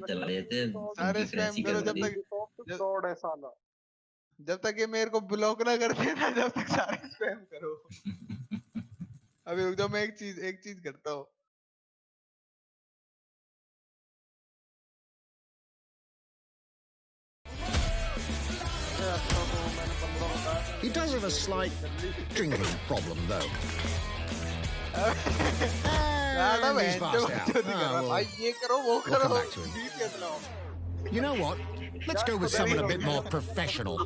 चला जाते हैं, सारे इनकी स्पैम करेंसी करो करवा जब दी। तक फ्रॉड है साला। जब तक ये मेरे को ब्लॉक ना कर देना, जब तक सारे स्पैम करो। अभी रुक जाओ, मैं एक चीज करता हूँ। He does have a slight drinking problem, though. And he's passed out. Oh, well, भाई ये करो वो we'll करो। come back to him. ठीक है चलो। You know what? Let's go with someone a bit more professional.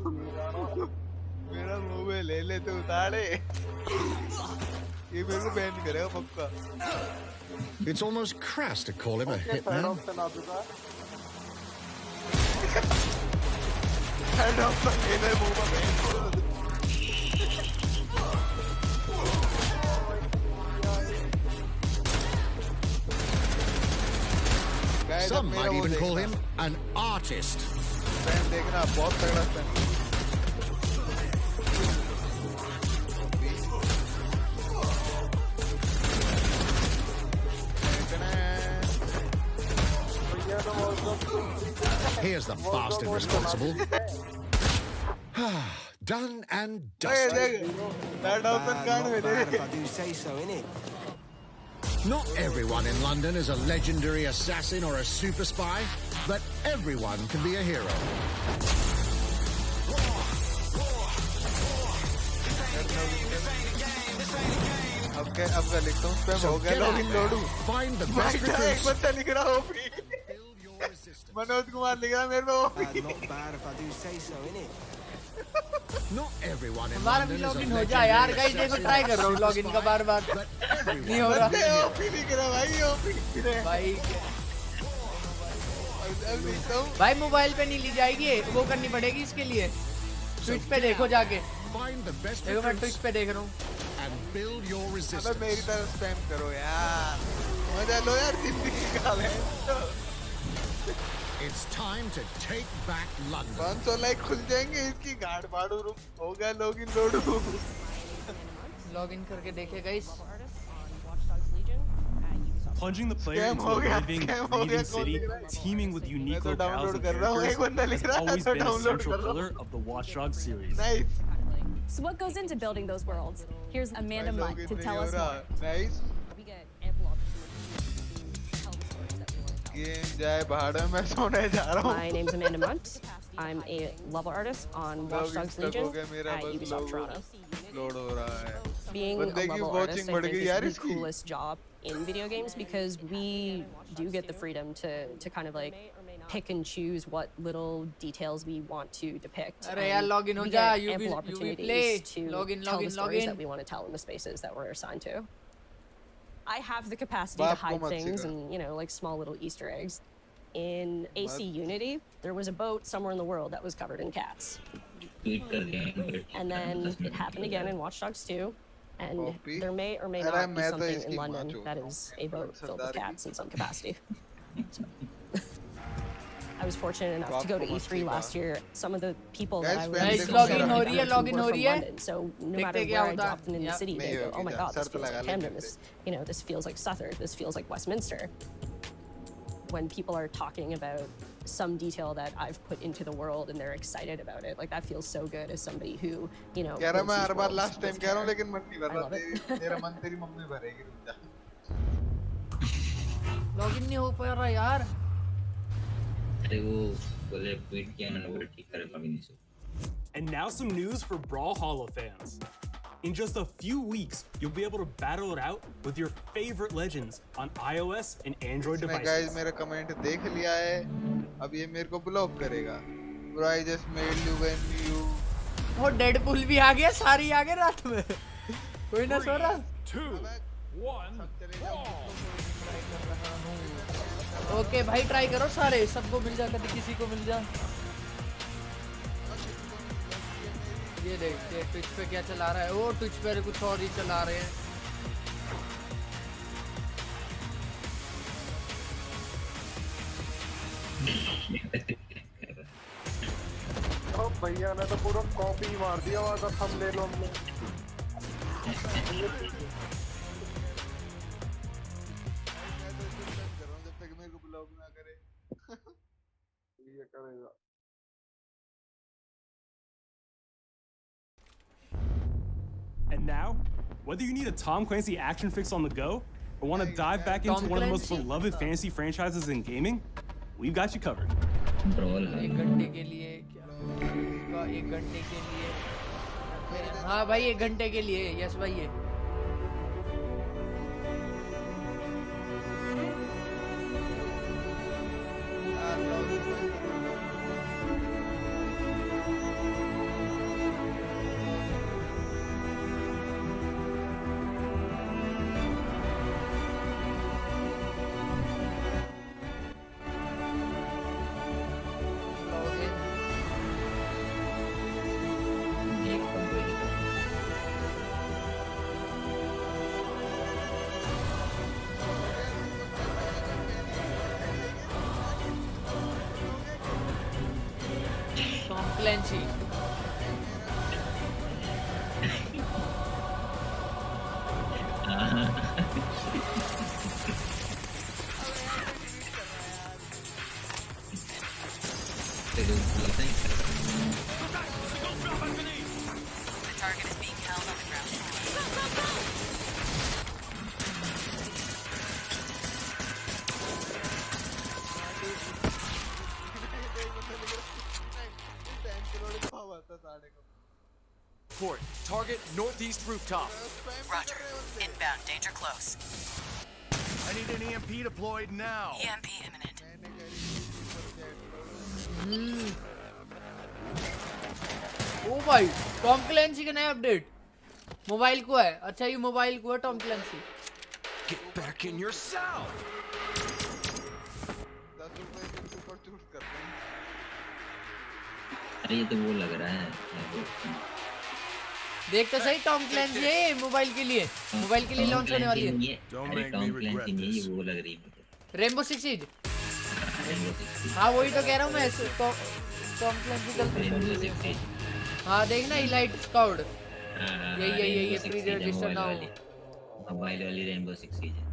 मेरा मोबाइल ले ले तो उतारे। ये मेरे को बैन करेगा पक्का। It's almost crass to call him a hitman. Head of the inner movement. Some might even call him an artist. Spam देखना, बहुत तगड़ा spam. Here's the bastard responsible. Done and देख dusted. that option card में देख। I do say so, innit? Not everyone in London is a legendary assassin or a super spy, but everyone can be a hero. अब क्या लिखता हूँ spam हो गया, get out login there, लोडू। find the भाई best क्या एक recruits. बंदा लिख रहा हो भी। मनोज कुमार लिख रहा मेरे को। Not bad if I do say so, innit? Not everyone in हमारा भी London is a लॉगिन हो जाए यार, legendary गाइस देखो assassin ट्राई or कर रहा हूँ a लॉगिन super का spy, बार-बार। but everyone नहीं हो रहा। बंदे ओपी लिख रहा भाई, ओपी लिख रहा है। भाई अब लिखता हूँ। भाई मोबाइल पे नहीं ली जाएगी, वो करनी पड़ेगी इसके लिए। ट्विच पे देखो जाके। find the best देखो मैं recruits ट्विच पे देख रहा हूँ। and build your अबे resistance. मेरी तरफ स्पैम करो यार, मजा लो यार जिंदगी का है। It's time to take back London. 500 like खुल जाएंगे इसकी गाड़ फाड़ू। रुक हो गया लॉगिन लोडू। लॉगिन करके देखिए guys. Plunging the player Scam into हो a गया, living, scam हो गया, breathing कौन city, लिख रहा है? teeming with unique मैं तो locales डाउनलोड and कर रहा हूँ, एक characters, बंदा लिख has रहा है always तो been a डाउनलोड central कर रहा pillar हूँ। of the Watch Dogs series. Nice. So what goes into building those worlds? Here's Amanda भाई Munt login to नहीं tell हो us रहा। more. Nice. We get ample opportunity to tell the stories that we want to tell. Game जाए भाड़ में, मैं सोने जा रहा हूँ। My name's Amanda Munt. I'm a level artist on Watch Dogs Login Legion हो गया मेरा, at बस Ubisoft Toronto. लोड हो रहा है। Being a बंदे की level watching artist, I बढ़ think, गई is यार the इसकी। coolest job in video games because we do get the freedom to kind of like pick and choose what little details we want to depict. अरे यार login हो We जा, get ample UB opportunities play, to login, tell the login, stories login. that we want to tell in the spaces that we're assigned to. I have the capacity to बाप को hide मत things सिखा। and, you know, like small little Easter eggs. In AC Unity, there was a boat somewhere in the world that was covered in cats. Tweet करके And then it happened again in Watch Dogs 2. And Copy. there may or may अरे not be मैं तो something इसकी in माँ London चो- that is a boat filled with सरदार की। cats in some capacity. I was fortunate enough to go to बाप को मत E3 last सिखा। year. Some of the people Guys, that I was Guys, interacting login with हो रही है, were login हो from रही है। London. So no देखते matter क्या where I होता है। dropped in the Yeah. city, नहीं they go, होगी "Oh my जा, God, this शर्त feels लगा like ले Camden. मेरे This, you know, this feels like Southwark. This feels like Westminster." When people are talking about some detail that I've put into the world and they're excited about it, like that feels so good as somebody who, you know, कह रहा builds मैं these her bar worlds last time with कह रहा हूँ care. लेकिन मन नहीं भर I रहा। love it. मेरा मन तेरी मम्मी भरेगी, रुक जा। लॉगिन नहीं हो पा रहा यार। अरे वो बोले ट्वीट किया मैंने, बोले ठीक है login issue. And now some news for Brawlhalla fans. In just a few weeks, you'll be able to battle it out with your favorite legends on iOS and Android इसने गाइस devices. मेरा comment देख लिया है, अब ये मेरे को block करेगा। Bro, I just made you when you वो डेडपूल भी आ गया, सारी आ गए रात में। कोई ना सो रहा। 2, 1, सब चले जाओ। ओके भाई ट्राई करो सारे, सबको मिल जा, कभी किसी को मिल जा। ये देख ये ट्विच पे क्या चला रहा है, वो ट्विच पे कुछ और ही चला रहे हैं। ओ भैया ने तो पूरा कॉपी मार दिया हुआ था थंबनेल हमने। जब तक मेरे को ब्लॉक ना करे। ये करेगा। And now, whether you need a Tom Clancy action fix on the go or want to dive back into one of the most beloved fantasy franchises in gaming, we've got you covered. Brawl एक घंटे के लिए क्या? एक घंटे के लिए। हाँ भाई, एक घंटे के लिए। यस भाई ये। एक company Tom Clancy. The target is being held on the ground floor. Fort, target northeast rooftop. Roger. Inbound. Danger close. I need an EMP deployed now. EMP imminent. ओ भाई, टॉम क्लैंसी का नया update mobile को है। अच्छा, ये mobile को है Tom Clancy. Get back in your cell. 10 रुपए के ऊपर चूज करते हैं। अरे ये तो वो लग रहा है देख तो सही, टॉम क्लैंसी है मोबाइल के लिए। मोबाइल के लिए लॉन्च होने वाली है। अरे टॉम क्लैंसी नहीं, ये वो लग रही है रेनबो सिक्स सीज। हाँ वही तो कह रहा हूँ मैं। टॉम क्लैंसी का हाँ देखना, इलाइट स्काउट। ये प्री रजिस्टर ना हो। मोबाइल वाली रेनबो सिक्स सीज है।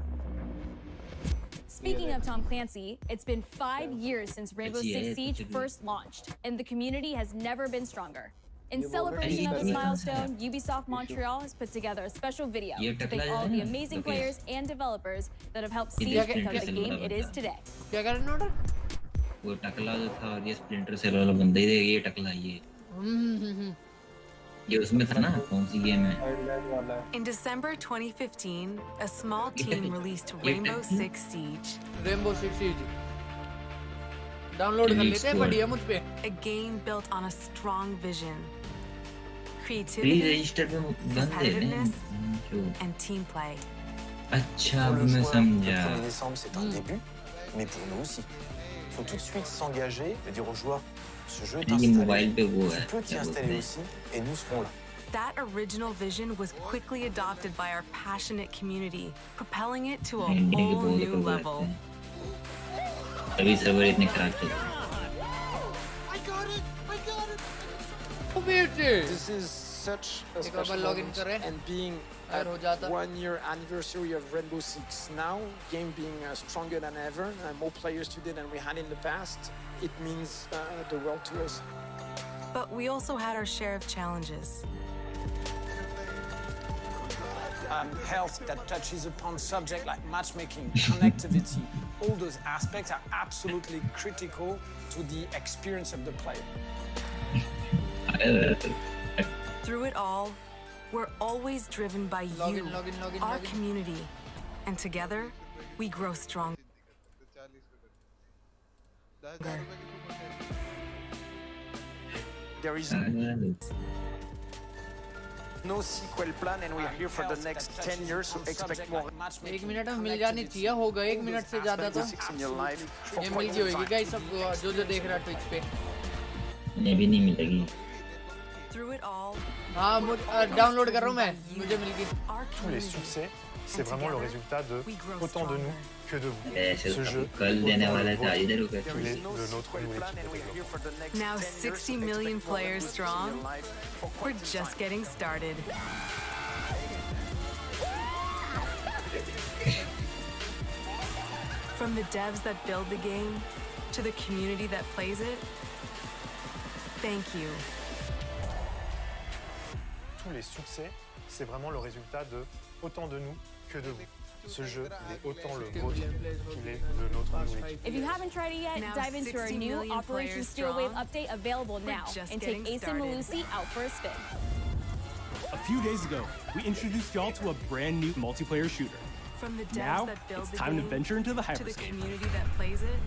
Speaking of Tom Clancy, it's been 5 years since Rainbow Six Siege first launched, and the community has never been stronger. In celebration of this milestone, UBISOFT Montreal has put together a special video to thank all the amazing players and developers that have helped Siege become the game it is today. क्या कर रहे हो? वो टकला जो था और ये स्प्लिंटर सेल वाला बंदा ही ये टकला ये उसमें था ना, कौन सी गेम है? In December 2015, a small team released Rainbow Six Siege. Rainbow Six Siege download कर लेते हैं, बढ़िया मुझ पे। A game built on a strong vision, pre creativity, register पे बंद है competitiveness, क्यों? and team play. अच्छा अब मैं समझा। 1er décembre, c'est un début, mais pour nous aussi. Il faut tout de suite s'engager et dire aux joueurs, ce jeu est ये installé, mobile पे वो है tu peux t'y क्या बोलते installer हैं? aussi, et nous serons là. That original vision was quickly adopted by our passionate community, propelling it to a India के whole बोल new पे वो level. रहते हैं। अभी सर्वर इतने खराब चल रहे हैं। This is such a एक बार special लॉगिन moment, करें and being अगर हो जाता। 1 year anniversary of Rainbow Six now, game being stronger than ever, more players today than we had in the past, it means the world to us. But we also had our share of challenges. Health that touches upon subjects like matchmaking, connectivity, all those aspects are absolutely critical to the experience of the player. Through it all, we're always driven by you, our community, and together, we grow strong. 10,000 रुपए की ऊपर There is no sequel plan, and we are here for the next 10 years, so expect more. एक minute में मिल जानी चाहिए, होगा 1 minute से ज्यादा तो in your life for ये quite मिल गई some होगी time. गाइस सबको जो देख रहा है ट्विच पे। ये भी नहीं मिलेगी। Through it all, हाँ डाउनलोड कर रहा हूँ मैं, मुझे मिल गई। our Tous les community, succès, c'est vraiment le résultat de autant de nous que de vous. ऐसे Ce jeu, कल देने वाला था इधर रुके। il est de notre nous Plan, and we are here for the next now 10 years, 60 so million expect more players revolutions in strong, your life for we're quite some just time. getting started. From the devs that build the game To the community that plays it, thank you. Tous les succès, c'est vraiment le résultat de autant de nous que de vous. Ce jeu est autant le vôtre qu'il est le nôtre. If you haven't tried it yet, dive into our new Operation Steel Wave update available now and take Ace and Malusi out for a spin. A few days ago, we introduced y'all to a brand new multiplayer shooter. From the devs Now, that build it's the time to game, venture into the to the hyperscape. community that plays it,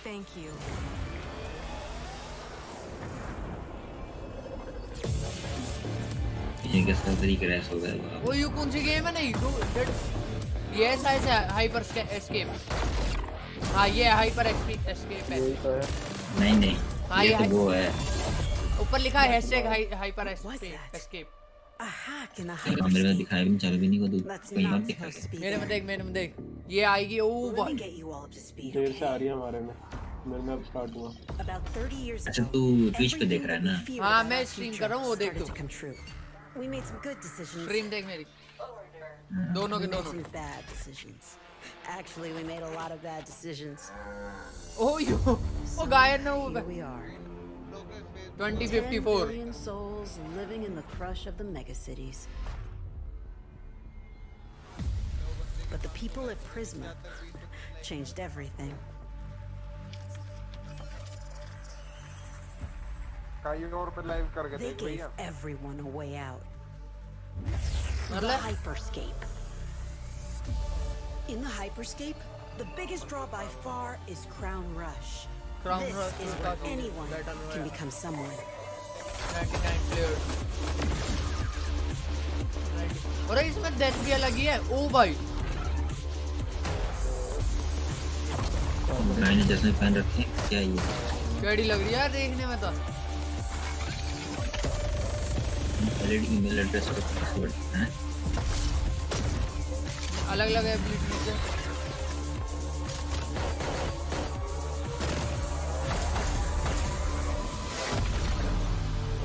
thank you. ये कैसा तरीका crash हो गया वो ये कौन सी game है नहीं ये साइज है हाइपर एस्केप हाँ ये हाइपर एस्केप है नहीं हाँ ये तो वो है ऊपर लिखा है हैशटैग हाइपर एस्केप मेरे में दिखाया भी नहीं चल भी नहीं को कहीं और दिखा के मेरे में देख ये आएगी ओ भाई देर से आ रही है हमारे में मेरे में अब स्टार्ट हुआ अच्छा तू ट्विच पे देख रहा है ना हाँ मैं स्ट्रीम कर रहा हूँ वो देख तू We made some good decisions. Stream देख मेरी दोनों के We made दोनों some bad decisions. Actually, we made a lot of bad decisions. Oh, वो गायब ना Here we are. 2054 10 billion souls living in the crush of the megacities. But the people at Prisma changed everything. They gave everyone a way out. The hyperscape. In the hyperscape, the biggest draw by far is Crown Rush. This is where anyone can become someone. 99 players. और इसमें death भी अलग ही है ओ भाई मैंने जैसे पहन रखे क्या ये कैडी लग रही है यार देखने में तो वैलिड ईमेल एड्रेस और पासवर्ड हैं अलग-अलग एबिलिटी से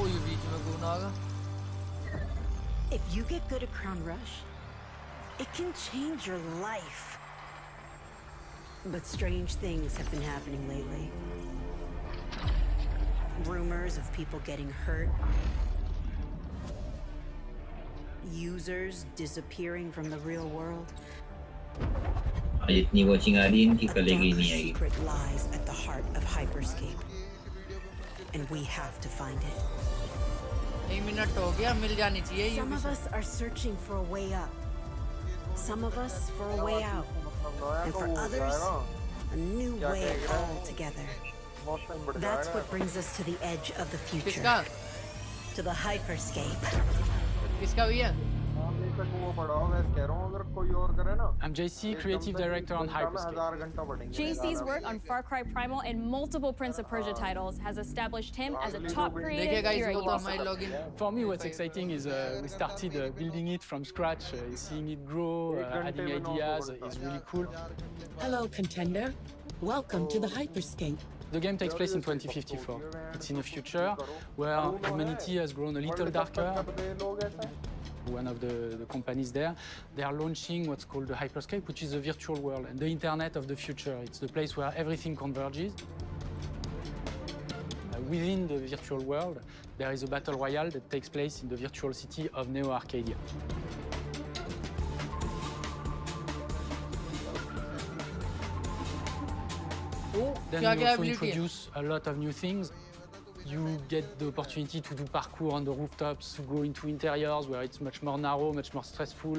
ओ ये बीच में कौन आ गया If you get good at Crown Rush, it can change your life. But strange things have been happening lately. Rumors of people getting hurt. Users disappearing from the real world. इतनी watching आ रही है इनकी कलेगी नहीं आएगी Secret lies at the heart of hyperscape. And we have to find it. एक minute हो गया मिल जानी चाहिए ये Some of us are searching for a way up. Some of us for a way out. And for others, a new way altogether. That's what brings us to the edge of the future. To the hyperscape. किसका भी है I'm JC, creative director on Hyperscape. JC's work on Far Cry Primal and multiple Prince of Persia titles has established him as a top creative here at UBISOFT. For me, what's exciting is we started building it from scratch, seeing it grow, adding ideas is really cool. Hello, contender. Welcome to the Hyperscape. The game takes place in 2054. It's in a future where humanity has grown a little darker. One of the companies there, they are launching what's called the Hyperscape, which is a virtual world and the internet of the future. It's the place where everything converges. Within the virtual world, there is a battle royale that takes place in the virtual city of Neo Arcadia. Then we also introduce a lot of new things. You get the opportunity to do parkour on the rooftops, to go into interiors where it's much more narrow, much more stressful.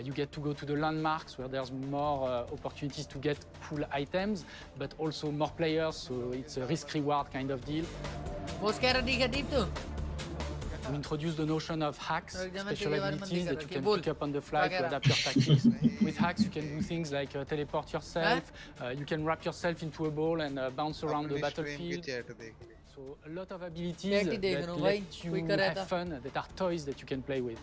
You get to go to the landmarks where there's more opportunities to get cool items, but also more players, so it's a risk-reward kind of deal. We introduce the notion of hacks, special abilities that you can pick up on the fly to adapt your tactics. With hacks, you can do things like teleport yourself, you can wrap yourself into a ball and bounce around the battlefield. So a lot of abilities that let you have fun, that are toys that you can play with.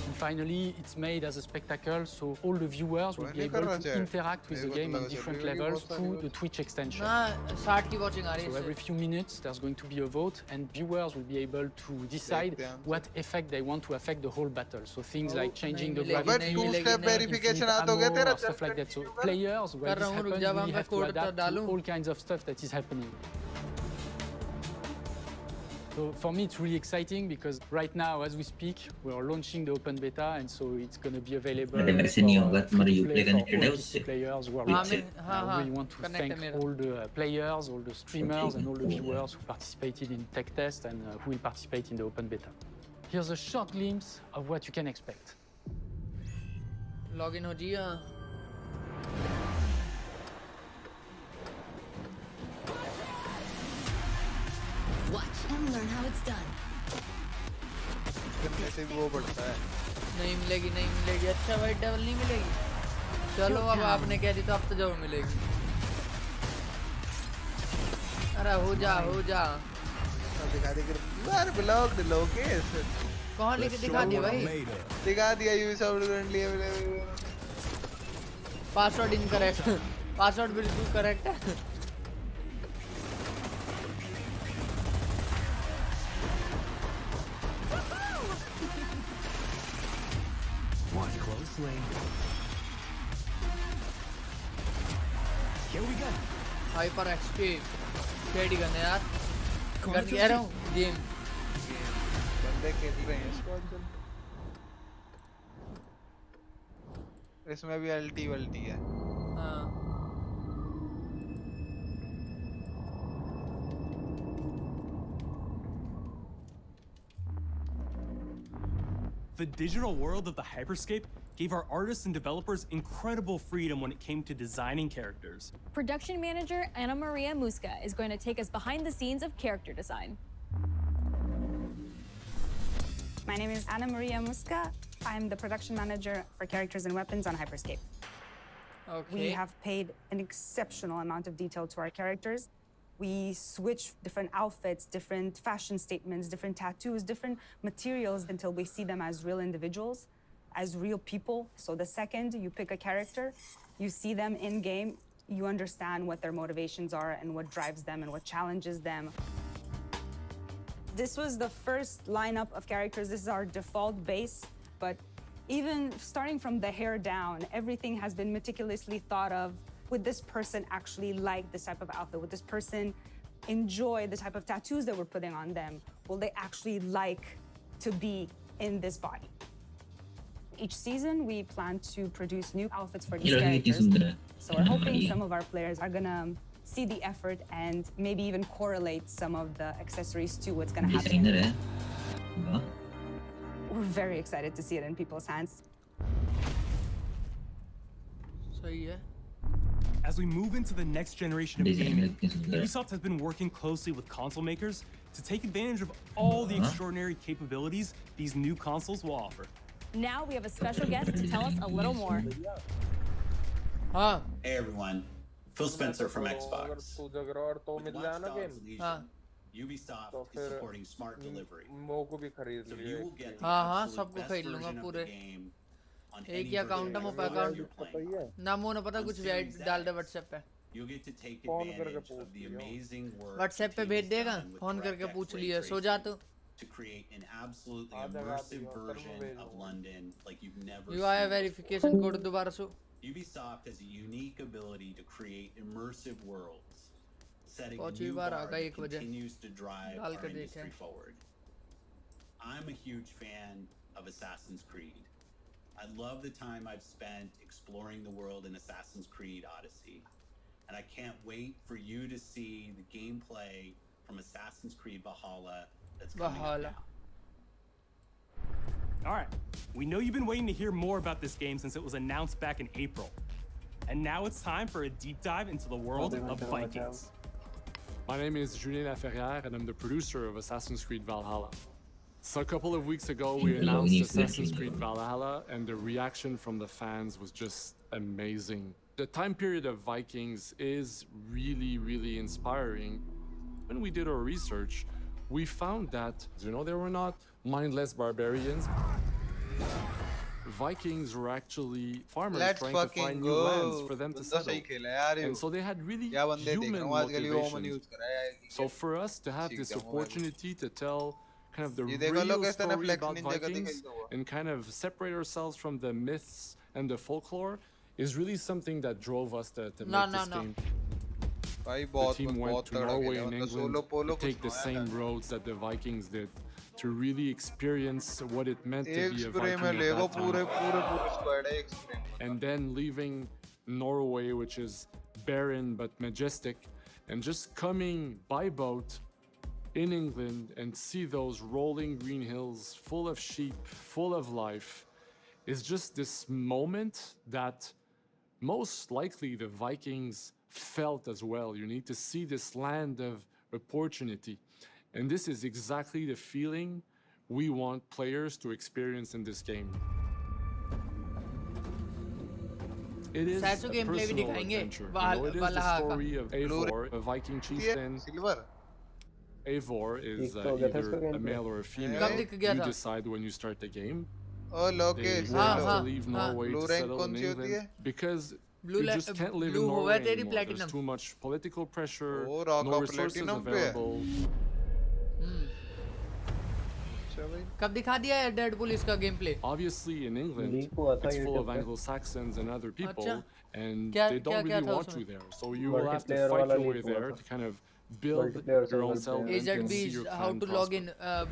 And finally, it's made as a spectacle, so all the viewers will be able to interact with the game on different levels through the Twitch extension. So every few minutes, there's going to be a vote, and viewers will be able to decide what effect they want to affect the whole battle. So things like changing the gravity, verification ammo, stuff like that. So players, when this happens, really have to adapt to all kinds of stuff that is happening. So for me, it's really exciting because right now, as we speak, we are launching the open beta, and so it's going to be available for players worldwide. I really want to thank all the players, all the streamers, and all the viewers who participated in tech test and who will participate in the open beta. Here's a short glimpse of what you can expect. Login ho jiya. Watch and learn how it's done. नहीं मिलेगी अच्छा white double नहीं मिलेगी चलो अब आपने कह दी तो अब तो जरूर मिलेगी अरे हो जा दिखा दे यार ब्लॉक दे लोकेश कौन लिख के दिखा दिया भाई दिखा दिया UBISOFT currently available password incorrect password बिल्कुल करेक्ट है Watch closely. Here we go. Hyper XP. खेल करने यार कर कह रहा हूँ गेम बंदे खेल रहे हैं इसको आजकल इसमें भी अल्टी वल्टी है हाँ The digital world of the Hyperscape gave our artists and developers incredible freedom when it came to designing characters. Production manager Ana Maria Musca is going to take us behind the scenes of character design. My name is Ana Maria Musca. I'm the production manager for characters and weapons on Hyperscape. Okay. We have paid an exceptional amount of detail to our characters. We switch different outfits, different fashion statements, different tattoos, different materials until we see them as real individuals, as real people. So the second you pick a character, you see them in game, you understand what their motivations are and what drives them and what challenges them. This was the first lineup of characters. This is our default base, but even starting from the hair down, everything has been meticulously thought of. Would this person actually like this type of outfit? Would this person enjoy the type of tattoos that we're putting on them? Will they actually like to be in this body? Each season, we plan to produce new outfits for these characters. So we're hoping some of our players are gonna see the effort and maybe even correlate some of the accessories to what's gonna happen. We're very excited to see it in people's hands. So yeah. As we move into the next generation of gaming, Ubisoft has been working closely with console makers to take advantage of all the extraordinary capabilities these new consoles will offer. Now we have a special guest to tell us a little more. Hey everyone, Phil Spencer from Xbox. Ubisoft is supporting smart delivery. So you will get the absolute best version of the game on any account है mobile account नाम होना पता कुछ भी add डाल दे WhatsApp पे You'll get to take advantage of the amazing work WhatsApp पे भेज देगा फोन करके पूछ लिया सो जा तो to create an absolutely immersive version of London like you've never UI verification code दोबारा सो Ubisoft has a unique ability to create immersive worlds, setting a new bar that continues to drive our industry forward. I'm a huge fan of Assassin's Creed. I love the time I've spent exploring the world in Assassin's Creed Odyssey. And I can't wait for you to see the gameplay from Assassin's Creed Valhalla that's coming out now. All right, we know you've been waiting to hear more about this game since it was announced back in April. And now it's time for a deep dive into the world of Vikings. My name is Julien Laferrière, and I'm the producer of Assassin's Creed Valhalla. So a couple of weeks ago, we announced Assassin's Creed Valhalla, and the reaction from the fans was just amazing. The time period of Vikings is really, really inspiring. When we did our research, we found that, they were not mindless barbarians. Vikings were actually farmers Let's trying to fucking find new go. lands for them to बंदा settle. सही खेला है यार ये। And so they had really क्या बंदे देख रहा human हूँ आजकल ये ओमन motivations. यूज कर रहा है। So for us to have this opportunity to tell kind of the ये देखो लोग real इस तरह story फ्लेक्स about निंजा का Vikings दिखाई हुआ। and kind of separate ourselves from the myths and the folklore is really something that drove us to make this game. भाई The बहुत team went बहुत to तगड़ा Norway खेला and मतलब England solo polo to take the same roads that the Vikings did to really experience what it meant to एक be a spray Viking में at Lego that पूरे time. पूरे पूरे squad है एक स्प्रे में। And then leaving Norway, which is barren but majestic, and just coming by boat in England and see those rolling green hills full of sheep, full of life, is just this moment that most likely the Vikings felt as well. You need to see this land of opportunity. And this is exactly the feeling we want players to experience in this game. It is a personal adventure. You know, it is the story of Eivor, a Viking chieftain. Eivor is either a male or a female. You decide when you start the game. They have to leave Norway to settle in England because you just can't live in Norway anymore. There's too much political pressure, no resources available. कब दिखा दिया है Deadpool इसका game play? Obviously in England it's full of Anglo-Saxons and other people and they don't really want you there. So you will have to fight your way there to kind of build your own settlement and see your how clan to prosper. log in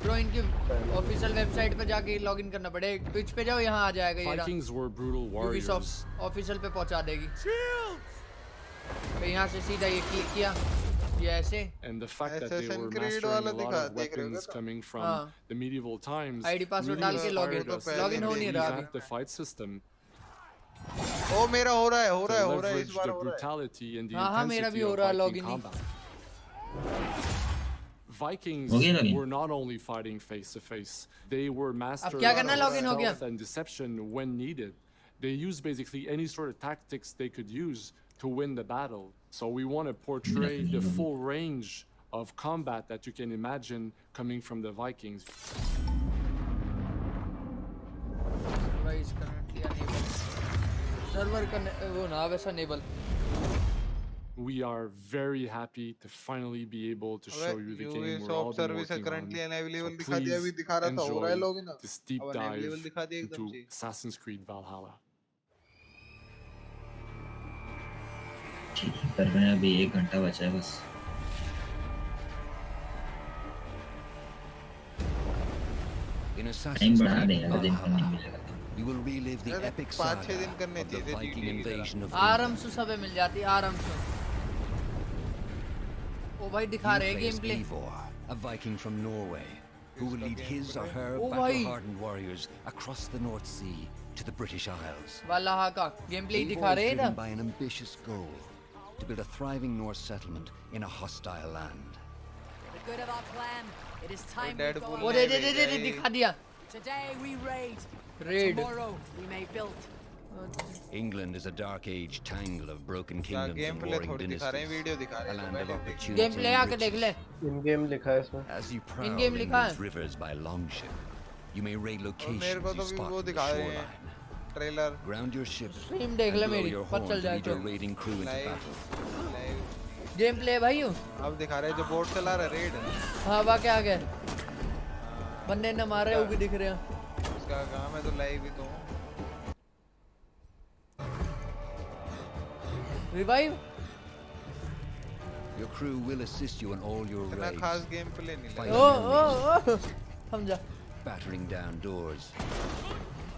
bro इनकी official website पे जाके log in करना पड़ेगा Twitch पे जाओ यहाँ आ जाएगा ये Vikings were brutal warriors. UBISOFT official पे पहुंचा देगी यहाँ से सीधा ये क्लिक किया ये ऐसे And the fact that they were mastering a lot of weapons coming from the medieval times ID password डाल के लॉग इन हो नहीं रहा अभी the fight system ओ मेरा हो रहा है to इस leverage बार the हो रहा है brutality and the हाँ मेरा भी intensity हो of रहा है Viking log in combat. Vikings were not only fighting face to face, they were masters क्या करना? of log in हो गया। stealth and deception when needed. They used basically any sort of tactics they could use to win the battle. So we want to portray the full range of combat that you can imagine coming from the Vikings. Device currently unable. Server वो ना वैसा enable. We are very happy to finally be able to show you the game we're all been working on. So please enjoy this deep dive into Assassin's Creed Valhalla. पर मैं अभी 1 घंटा बचा है बस In Assassin's बढ़ा Creed देगा दिन पर नहीं Valhalla, मिलेगा you will relive the epic saga of the Viking invasion of आराम England. से सबे मिल जाती आराम से ओ भाई दिखा You रहे हैं play game as play Eivor, a Viking from Norway, who will lead his or her Oh, battle-hardened warriors across the North Sea to the British Isles. वाला का गेम प्ले दिखा Eivor रहे is हैं driven ना by an ambitious goal to build a thriving Norse settlement in a hostile land. The good of our clan. It is time we go. वो दे दिखा दिया Today we raid. Raid. Tomorrow we may build. England is a dark age tangle of broken kingdoms game and play warring थोड़ी दिखा रहे हैं dynasties. Video दिखा रहे A land of हैं opportunity गेम प्ले and आके देख ले riches. इन गेम लिखा है इसमें As you prowl In-game लिखा है। England's rivers by longship, you may raid मेरे locations को you तो भी spot वो from the दिखा रहे हैं shoreline. Trailer Ground your ship Stream and देख ले blow मेरी, your पता horn चल to जाए lead your तो। raiding crew into Live. battle. Game play भाई हूँ अब दिखा रहे हैं जो बोट चला रहा है रेड हाँ वाह क्या आ गया बंदे न मारे वो भी दिख रहे हैं उसका काम है तो लाइव ही तो हूँ revive Your crew will assist you on all your इतना raids, खास गेम प्ले नहीं fighting लगा enemies, समझा battering down doors,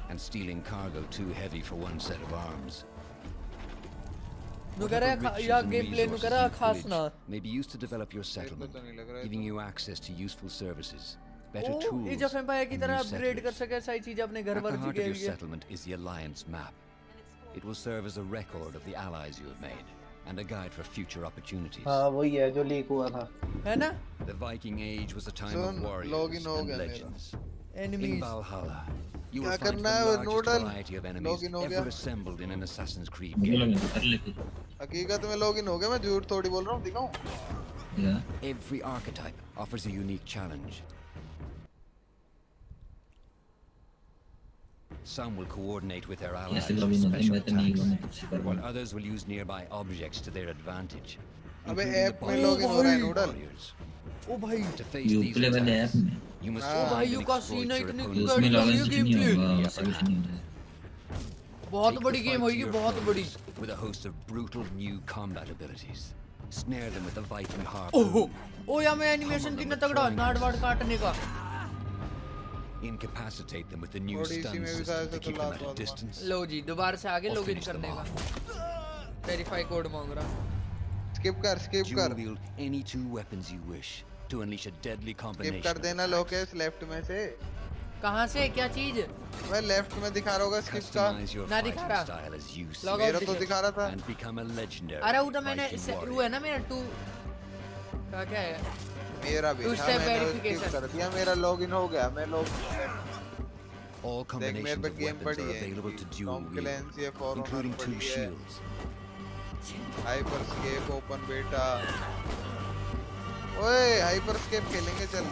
and stealing cargo too heavy for one set of arms. नुकरा या गेम प्ले नुकरा खास ना may be used to develop your settlement, giving you access to useful services, better ओ tools, age of empire की and तरह new upgrade कर settlers. सके सारी चीजें अपने घर At पर the heart के of your लिए settlement is the Alliance map. It will serve as a record of the allies you have made, and a guide for future opportunities. हाँ वही है जो लीक हुआ था है ना The Viking Age was a time of Son, warriors login हो and गया मेरा। legends. In enemies Valhalla, you क्या will find करना the है largest nodal variety of enemies login हो गया ever assembled in an Assassin's Creed log game. इन कर ले फिर हकीकत में लॉगिन हो गया मैं झूठ थोड़ी बोल रहा हूँ दिखाऊं या Every archetype offers a unique challenge. Some will coordinate with their Yes, allies lobby for में special मैं तो नहीं लूँगा attacks, तुझसे पर while others will use nearby objects to their advantage. अबे including the ऐप में bodies लॉगिन of हो रहा है the नूडल warriors. ओ भाई To face these Uplay वाले attacks, ऐप में you must ओ find भाई and का exploit सीन है your इतनी opponent's उसमें लॉगिन ये कुछ गेम नहीं प्ले होगा उसका कुछ नहीं होता बहुत Take बड़ी the गेम fight to होगी your बहुत बड़ी foes with a host of brutal new combat abilities. Snare them with a Viking ओहो harpoon. ओ यार मैं एनिमेशन कितना तगड़ा नाड़ वाड़ काटने का Incapacitate them with the new थोड़ी stun इसी में भी system शायद to से keep तो them लात at a वात distance. लो जी दोबारा से आगे Or लॉगिन finish them करने का off. वेरीफाई कोड मांग रहा स्किप कर Dual wield any two weapons you wish to unleash a deadly skip combination कर of देना attacks. लोकेश लेफ्ट में से कहाँ से क्या चीज मैं लेफ्ट में दिखा रहा होगा स्किप का Customize your ना दिखा fighting रहा style as you see log मेरा आउट तो दिखा रहा था and become a legendary अरे वो तो मैंने Viking वो warrior. है ना मेरा टू क्या है मेरा भी Two था step मैंने verification. स्किप कर दिया मेरा लॉगिन हो गया मैं लॉग All देख मेरे combinations पे of गेम weapons पड़ी are है available to dual wield, कॉम्प्लेंस ये फॉर including ऑनर 2 पड़ी है shields. हाइपरस्केप ओपन बेटा ओए हाइपरस्केप खेलेंगे चल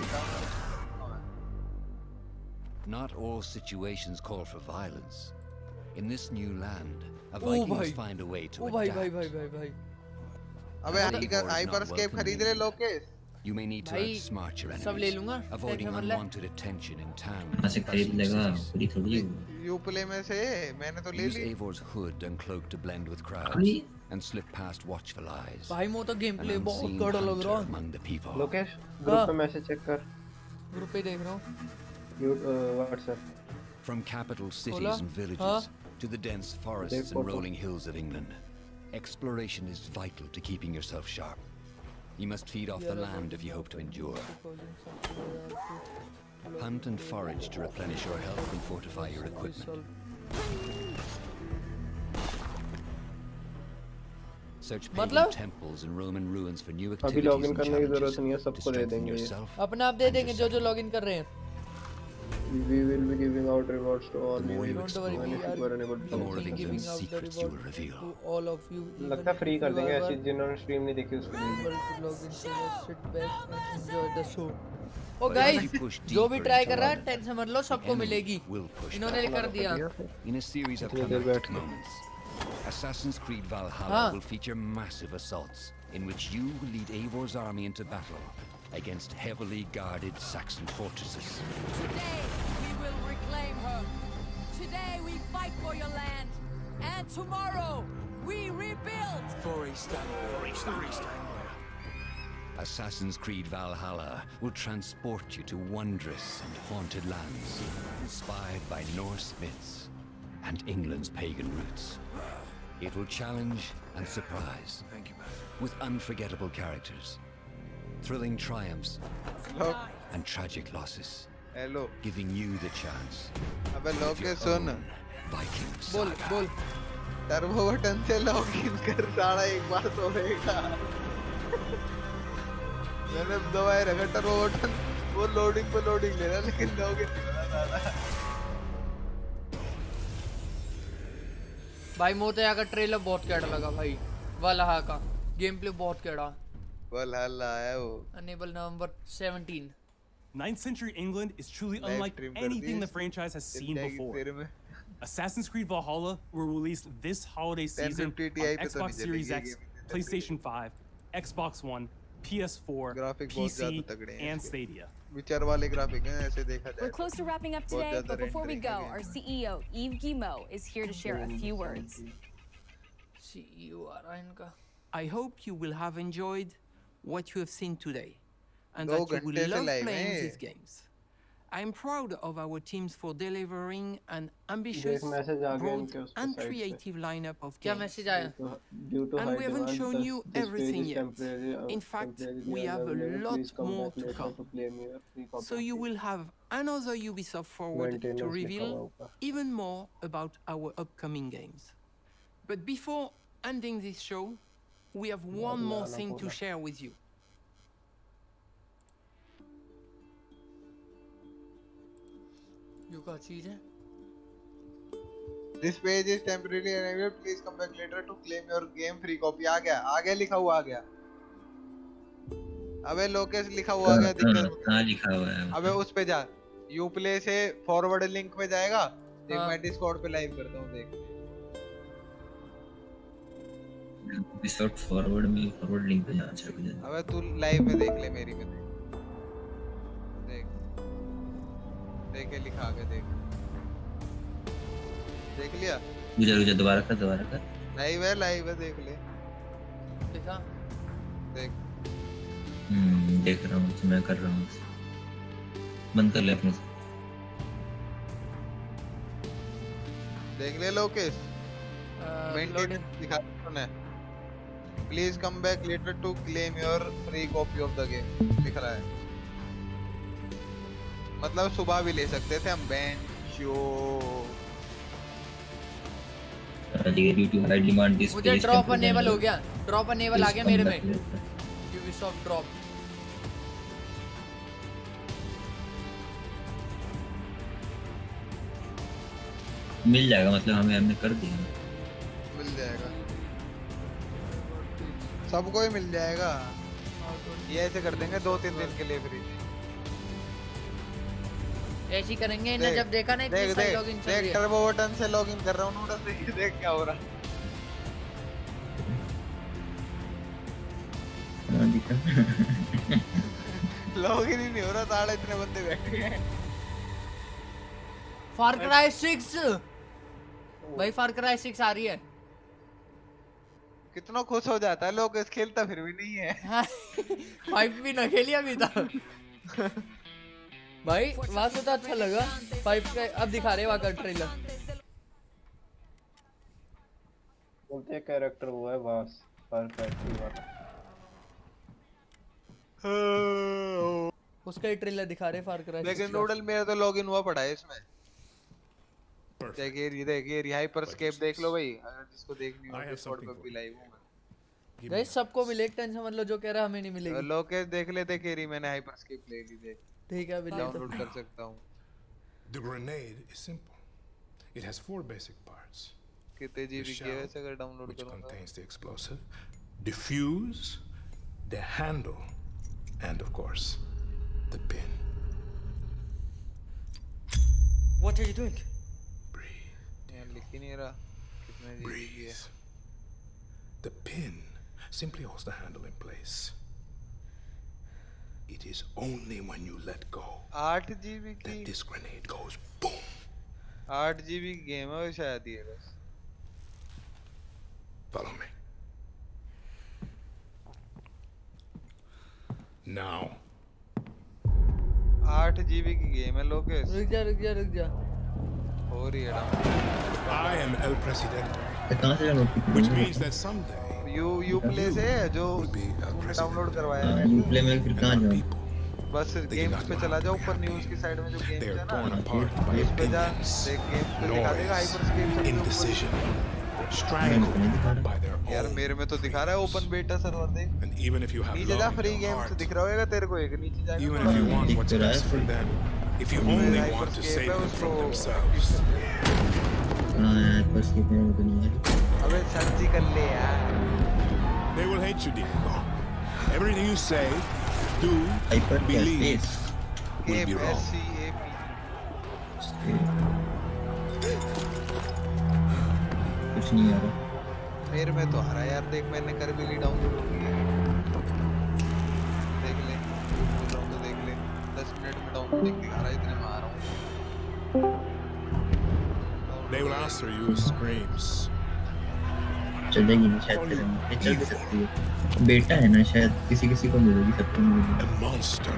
Not all situations call for violence. In this new land, a O Viking भाई must find a way to ओ भाई adapt. भाई भाई भाई भाई अबे As Eivor is not Hyper Scape welcome खरीद in रहे England, Lokesh You may need to भाई, outsmart your सब ले enemies, लूंगा avoiding टेंशन मत ले unwanted attention in town. कहाँ से खरीद लेगा पूरी थोड़ी यूप्ले में से मैंने तो ले Use Lee Eivor's hood and cloak to blend with crowds अरे and slip past watchful eyes. भाई मो तो गेम An प्ले बहुत unseen कड़ा लग hunter रहा among the people. Lokesh group पे मैसेज चेक कर ग्रुप पे देख रहा हूँ WhatsApp From capital cities Hola? and villages to the dense forests and rolling hills of England, exploration is vital to keeping yourself sharp. You must feed off the land if you hope to endure. Hunt and forage to replenish your health and fortify your equipment. Search pagan temples and Roman ruins for new अभी activities login and करने की जरूरत challenges नहीं है to सबको दे strengthen देंगे yourself. अपने आप दे देंगे जो लॉगिन कर रहे हैं We will be giving out rewards to all The more you new explore, if you were unable to the more of complete England's them. secrets you will reveal. to all of you लगता है free कर देंगे ऐसे जिन्होंने stream नहीं देखी उसके लिए able to log in so just sit back and enjoy the show ओ But guys as you push जो भी deeper ट्राई into कर रहा है London, टेंशन मत लो सबको enemy मिलेगी will push इन्होंने back. कर दिया In a series of इतनी देर बैठ climactic के। moments, Assassin's Creed Valhalla हाँ। will feature massive assaults in which you will lead Eivor's army into battle against heavily guarded Saxon fortresses. Today we will reclaim her. Today we fight for your land. And tomorrow we rebuild. For a stand. Assassin's Creed Valhalla will transport you to wondrous and haunted lands, inspired by Norse myths and England's pagan roots. It will challenge and surprise. Thank you, man. With unforgettable characters, thrilling triumphs, Hello? and tragic losses, hello giving you the chance अबे of your Lokesh soon own Viking बोल saga. बोल turbo button से login कर सारा एक बार तो होएगा मैंने दबाए रखा टर्बो बटन वो लोडिंग पे लोडिंग ले रहा लेकिन लॉगिन नहीं हो रहा सारा भाई मोते का ट्रेलर बहुत कैड़ा लगा भाई वाला का गेम प्ले बहुत कैड़ा वलहल्ला है वो enable November 17 9th century England is truly unlike anything the franchise has seen before. Assassin's Creed Valhalla will release this holiday season on 1050 Ti पे तो Xbox नहीं Series चलेगी X, PlayStation 5, Xbox One, PS4, graphic बहुत PC, ज्यादा तगड़े हैं and इसके। Stadia. विचार वाले ग्राफिक हैं ऐसे देखा जाए We're close to wrapping up बहुत today, ज्यादा but before we rendering go, है our game CEO, Yves Guillemot, is here to share a few words. CEO आ रहा है इनका I hope you will have enjoyed what you have seen today and दो that you will घंटे से love live playing हैं। these games. I'm proud of our teams for delivering an ambitious, message आ गया broad इनके उसके and side से। creative lineup of क्या games. Message आया Due to And high we haven't demand, shown you this page everything is yet. temporary, In fact, temporarily we have a unavailable. lot Please come more back to later come. to claim your free copy So of you it. will have another Ubisoft forward Maintenance to लिखा हुआ reveal ऊपर। even more about our upcoming games. But before ending this show, we have one more thing to share with you. You का चीज है This page is temporarily unavailable. Please come back later to claim your game free copy. आ गया लिखा हुआ आ गया अबे लोकेश लिखा हुआ आ गया दिक्कत कहाँ लिखा हुआ है अबे उस पे जा यूप्ले से फॉरवर्ड लिंक पे जाएगा देख मैं डिस्कॉर्ड पे लाइव करता हूँ देख। UBISOFT फॉरवर्ड लिंक पे जाना चाहिए। अबे तू लाइव में देख ले मेरी में देख देख के लिखा के देख लिया। रुजा दोबारा कर लाइव है देख ले। देखा देख देख रहा हूँ तो मैं कर रहा हूँ। बंद कर ले अपने से। देख ले लोकेश मेंटेन दिखा तूने। Please come back later to claim your free copy of the game लिख रहा है। मतलब सुबह भी ले सकते थे हम बैंड शो। मुझे ड्रॉप अनेबल हो गया। ड्रॉप अनेबल आ गया मेरे में। UBISOFT ड्रॉप मिल जाएगा मतलब हमने कर दिया। मिल जाएगा सबको ही मिल जाएगा। ये ऐसे कर देंगे 2-3 दिन के लिए फ्री। ऐसे ही करेंगे ना। जब देखा ना इतनी सारी लॉगिन चल रही है। देख टर्बो बटन से लॉगिन कर रहा हूं नूडल से। देख क्या हो रहा। लॉगिन ही नहीं हो रहा। साढ़े इतने बंदे बैठे हैं। फार क्राई 6 भाई फार क्राई 6 आ रही है। कितना खुश हो जाता है लोग। इस खेलता फिर भी नहीं है। 5 भी ना खेली अभी तक भाई। वहां से तो अच्छा लगा 5 का। अब दिखा रहे वहां का ट्रेलर। बोलते कैरेक्टर हुआ है वास परफेक्टली वाला। उसका ही ट्रेलर दिखा रहे फार क्राई। लेकिन नूडल मेरा तो लॉगिन हुआ पड़ा है इसमें। देखिए हाइपरस्केप देख लो भाई। अगर जिसको देखनी हो डिस्कॉर्ड पे भी लाइव हूं। गाइस सबको मिले। टेंशन मत लो जो कह रहा हमें नहीं मिलेगी। लोकेश देख ले देख रही मैंने हाइपरस्केप ले ली देख। ठीक है अभी डाउनलोड कर सकता हूं। The grenade is simple. It has 4 basic parts. कितने जीबी की है वैसे अगर डाउनलोड which करूंगा? contains the explosive, diffuse, the handle, and of course, the pin. What are you doing? यार लिख ही नहीं रहा कितने जीबी की है। The pin simply holds the handle in place. It is only when you let go 8 GB की that this grenade goes boom. 8 GB की game है शायद ये बस। Follow me. Now. 8 जीबी की गेम है लोकेश। रुक जा हो रही है। I am El Presidente. कहाँ से download? Which means that someday. You play से जो डाउनलोड करवाया है। यू प्ले में फिर कहाँ जाऊँ? बस गेम्स पे चला जाओ। ऊपर न्यूज़ की साइड में जो गेम्स है ना उस पे जा। देख गेम्स पे दिखा देगा Hyper Scape. Indecision. Strangled by their own. यार मेरे में तो दिखा रहा है ओपन बीटा सर्वर देख। And even if you have नीचे जा फ्री गेम्स दिख रहा होगा तेरे को। एक नीचे जाएगा। Even if you want what's best for them, if you only want to save them from themselves. Hyper Scape में तो नहीं है। अबे सर्च ही कर ले यार। They will hate you, Diego. Everything you say, do, believe will be wrong. कुछ नहीं आ रहा। मेरे में तो आ रहा है यार। देख मैंने कर भी ली डाउनलोड हो गई है। देख ले बोल रहा हूँ तो देख ले 10 मिनट में डाउनलोडिंग दिखा रहा है। इतने में आ रहा हूँ। They will answer you with screams. चलेगी नहीं शायद तेरे में। चल भी सकती है। बेटा है ना शायद किसी को मिलेगी सबको मिलेगी। A monster.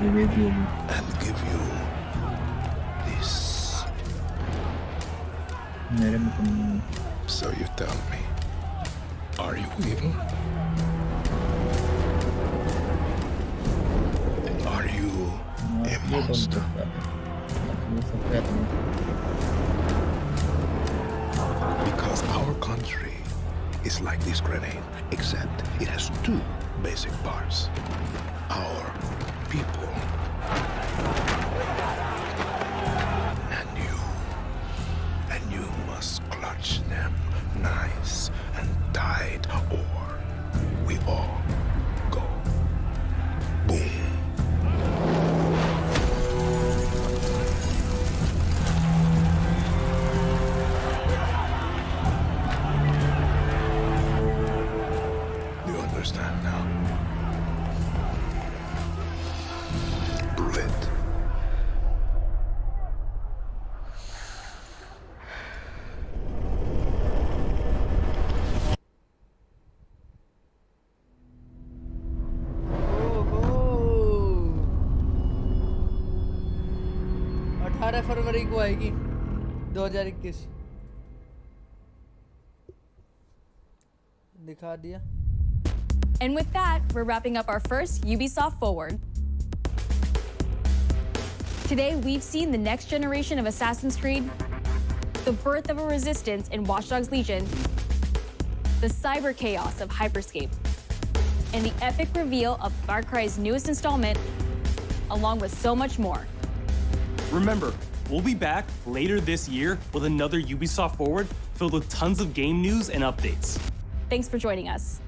ये भी होगी। And give you this. मेरे में तो नहीं है। So you tell me, are you evil? Are you a monster? Because our country is like this grenade, except it has 2 basic parts. Our people and you must clutch them nice and tight, or we all go boom. understand now. Prove it. फरवरी को आएगी 2021 दिखा दिया. And with that, we're wrapping up our first Ubisoft Forward. Today, we've seen the next generation of Assassin's Creed, the birth of a resistance in Watch Dogs Legion, the cyber chaos of Hyperscape, and the epic reveal of Far Cry's newest installment, along with so much more. Remember, we'll be back later this year with another Ubisoft Forward filled with tons of game news and updates. Thanks for joining us.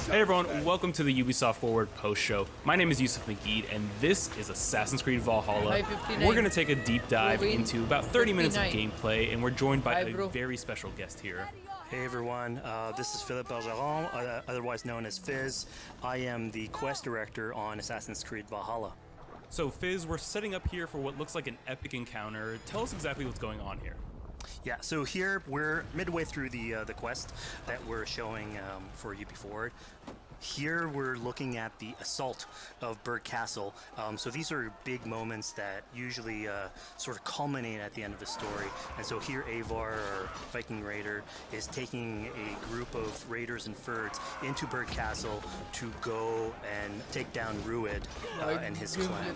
Hey everyone, welcome to the Ubisoft Forward post show. My name is Yusuf McGeed, and this is Assassin's Creed Valhalla. We're going to take a deep dive into about 30 minutes of gameplay, and we're joined by a very special guest here. Hey everyone, this is Philippe Bergeron, otherwise known as Fizz. I am the quest director on Assassin's Creed Valhalla. So Fizz, we're setting up here for what looks like an epic encounter. Tell us exactly what's going on here. Yeah, so here we're midway through the quest that we're showing for UB Forward. Here we're looking at the assault of Berg Castle. So these are big moments that usually sort of culminate at the end of the story. And so here Eivor, our Viking raider, is taking a group of raiders and Fyrds into Berg Castle to go and take down Rued and his clan.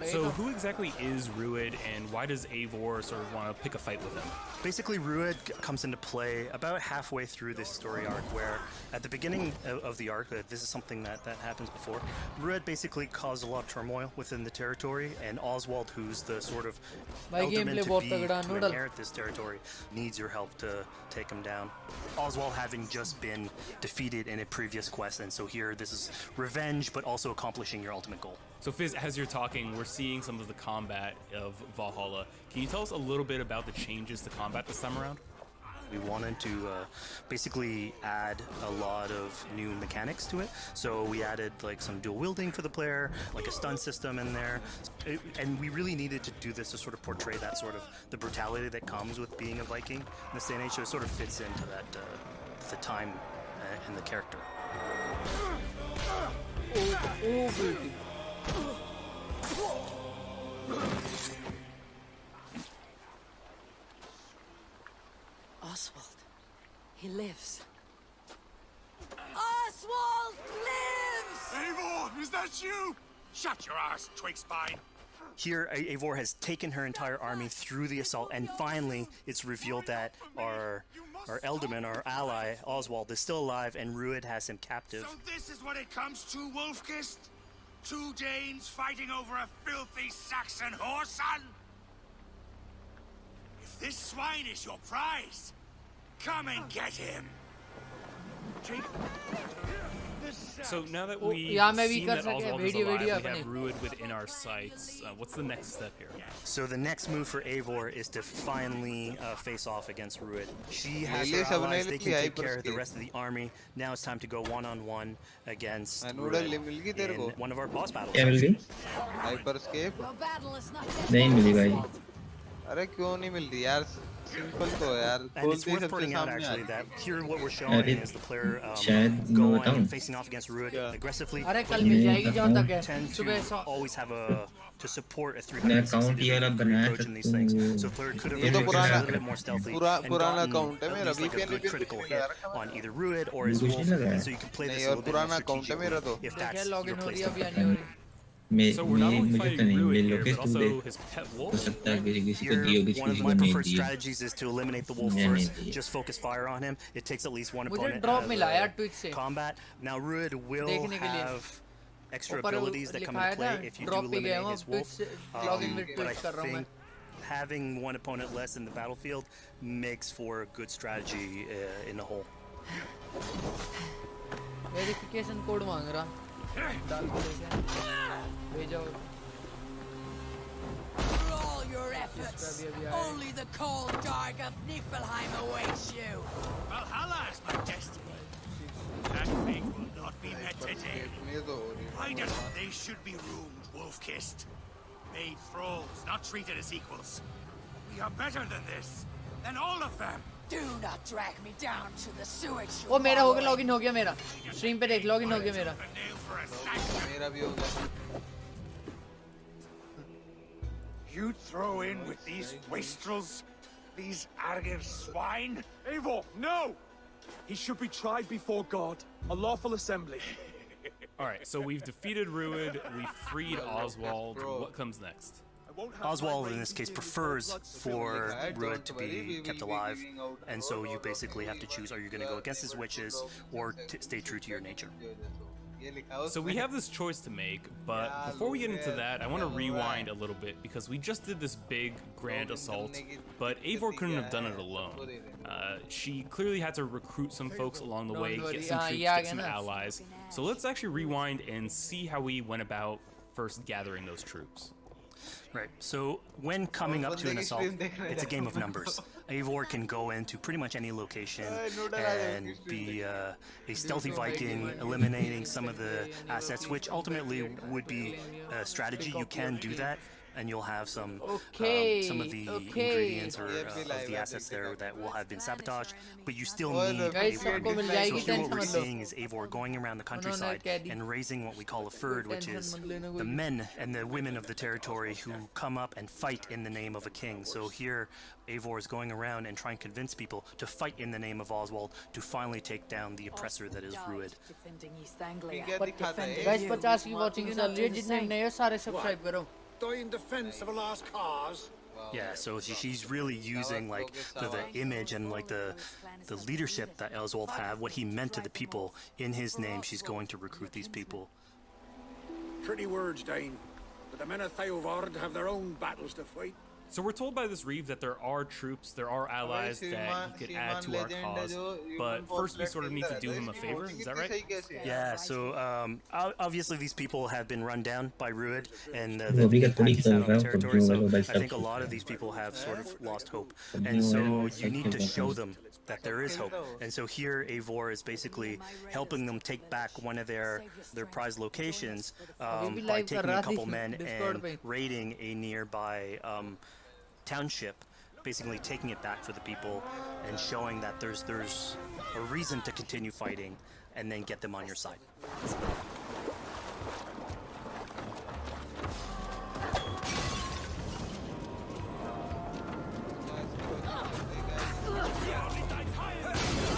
So who exactly is Rued, and why does Eivor sort of want to pick a fight with him? Basically, Rued comes into play about halfway through this story arc, where at the beginning of the arc, this is something that happens before. Rued basically caused a lot of turmoil within the territory, and Oswald, who's the sort of elderman to inherit this territory, needs your help to take him down. Oswald having just been defeated in a previous quest, and so here this is revenge, but also accomplishing your ultimate goal. So Fizz, as you're talking, we're seeing some of the combat of Valhalla. Can you tell us a little bit about the changes to combat this time around? We wanted to basically add a lot of new mechanics to it. So we added like some dual wielding for the player, like a stun system in there. And we really needed to do this to sort of portray that sort of the brutality that comes with being a Viking in this day and age. So it sort of fits into that, the time and the character. Oswald, he lives. Oswald lives! Eivor, is that you? Shut your ass, twig spine. Here, Eivor has taken her entire army through the assault, and finally, it's revealed that our Elderman, our ally, Oswald, is still alive, and Rued has him captive. So this is what it comes to, Wolfkist? 2 Danes fighting over a filthy Saxon whoreson? If this swine is your prize, come and get him. So now that we've seen that Oswald is alive, we have Rued within our sights, what's the next step here? So the next move for Eivor is to finally face off against Rued. She has her allies, they can take care of the rest of the army. Now it's time to go one-on-one against Rued in one of our boss battles. Hyperscape? नहीं मिली भाई. अरे क्यों नहीं मिल रही यार? Simple तो यार. And it's worth pointing out actually that here what we're showing is the player going and facing off against Rued aggressively. Tend to always have to support a 360 approach in these things. So the player could have approached a little bit more stealthy and gotten at least like a good critical hit on either Rued or his wolf. And so you can play this a little bit more strategically if that's your place to play. So we're not only fighting Rued here, but also his pet wolf? Here, one of my preferred strategies is to eliminate the wolf first, just focus fire on him. It takes at least one opponent out of combat. Now Rued will have extra abilities that come into play if you do eliminate his wolf, but I think having one opponent less in the battlefield makes for a good strategy in the whole. Verification code मांग रहा डाल के लेके भेजो For all your efforts, only the cold dark of Niflheim awaits you. Valhalla is my destiny. That fate will not be met today. Why doesn't they should be roomed, wolf-kissed? Made thralls, not treated as equals. We are better than this, than all of them. Do not drag me down to the sewage. ओ मेरा हो गया login हो गया मेरा stream पे देख login हो गया मेरा मेरा भी हो गया You throw in with these wastrels, these arrogant swine? Eivor, no! He should be tried before God, a lawful assembly. Alright, so we've defeated Ruid, we've freed Oswald. What comes next? Oswald, in this case, prefers for Ruid to be kept alive, and so you basically have to choose, are you going to go against his wishes or stay true to your nature? So we have this choice to make, but before we get into that, I want to rewind a little bit because we just did this big, grand assault, but Eivor couldn't have done it alone. She clearly had to recruit some folks along the way, get some troops, get some allies. So let's actually rewind and see how we went about first gathering those troops. Right, so when coming up to an assault, it's a game of numbers. Eivor can go into pretty much any location and be a stealthy Viking, eliminating some of the assets, which ultimately would be a strategy. You can do that, and you'll have some of the ingredients or of the assets there that will have been sabotaged, but you still need Eivor. So here what we're seeing is Eivor going around the countryside and raising what we call a fyrd, which is the men and the women of the territory who come up and fight in the name of a king. So here Eivor is going around and trying to convince people to fight in the name of Oswald to finally take down the oppressor that is Ruid. guys 50 की watching चल रही है जितने नए हो सारे subscribe करो Die in defense of a lost cause. Yeah, so she's really using like the image and like the leadership that Oswald had, what he meant to the people in his name. She's going to recruit these people. Pretty words, Dane. But the men of Theovard have their own battles to fight. So we're told by this Reeve that there are troops, there are allies that he could add to our cause, but first we sort of need to do him a favor, is that right? Yeah, so obviously these people have been run down by Ruid and the territory, so I think a lot of these people have sort of lost hope, and so you need to show them that there is hope. And so here Eivor is basically helping them take back one of their prized locations by taking a couple men and raiding a nearby township, basically taking it back for the people and showing that there's a reason to continue fighting and then get them on your side.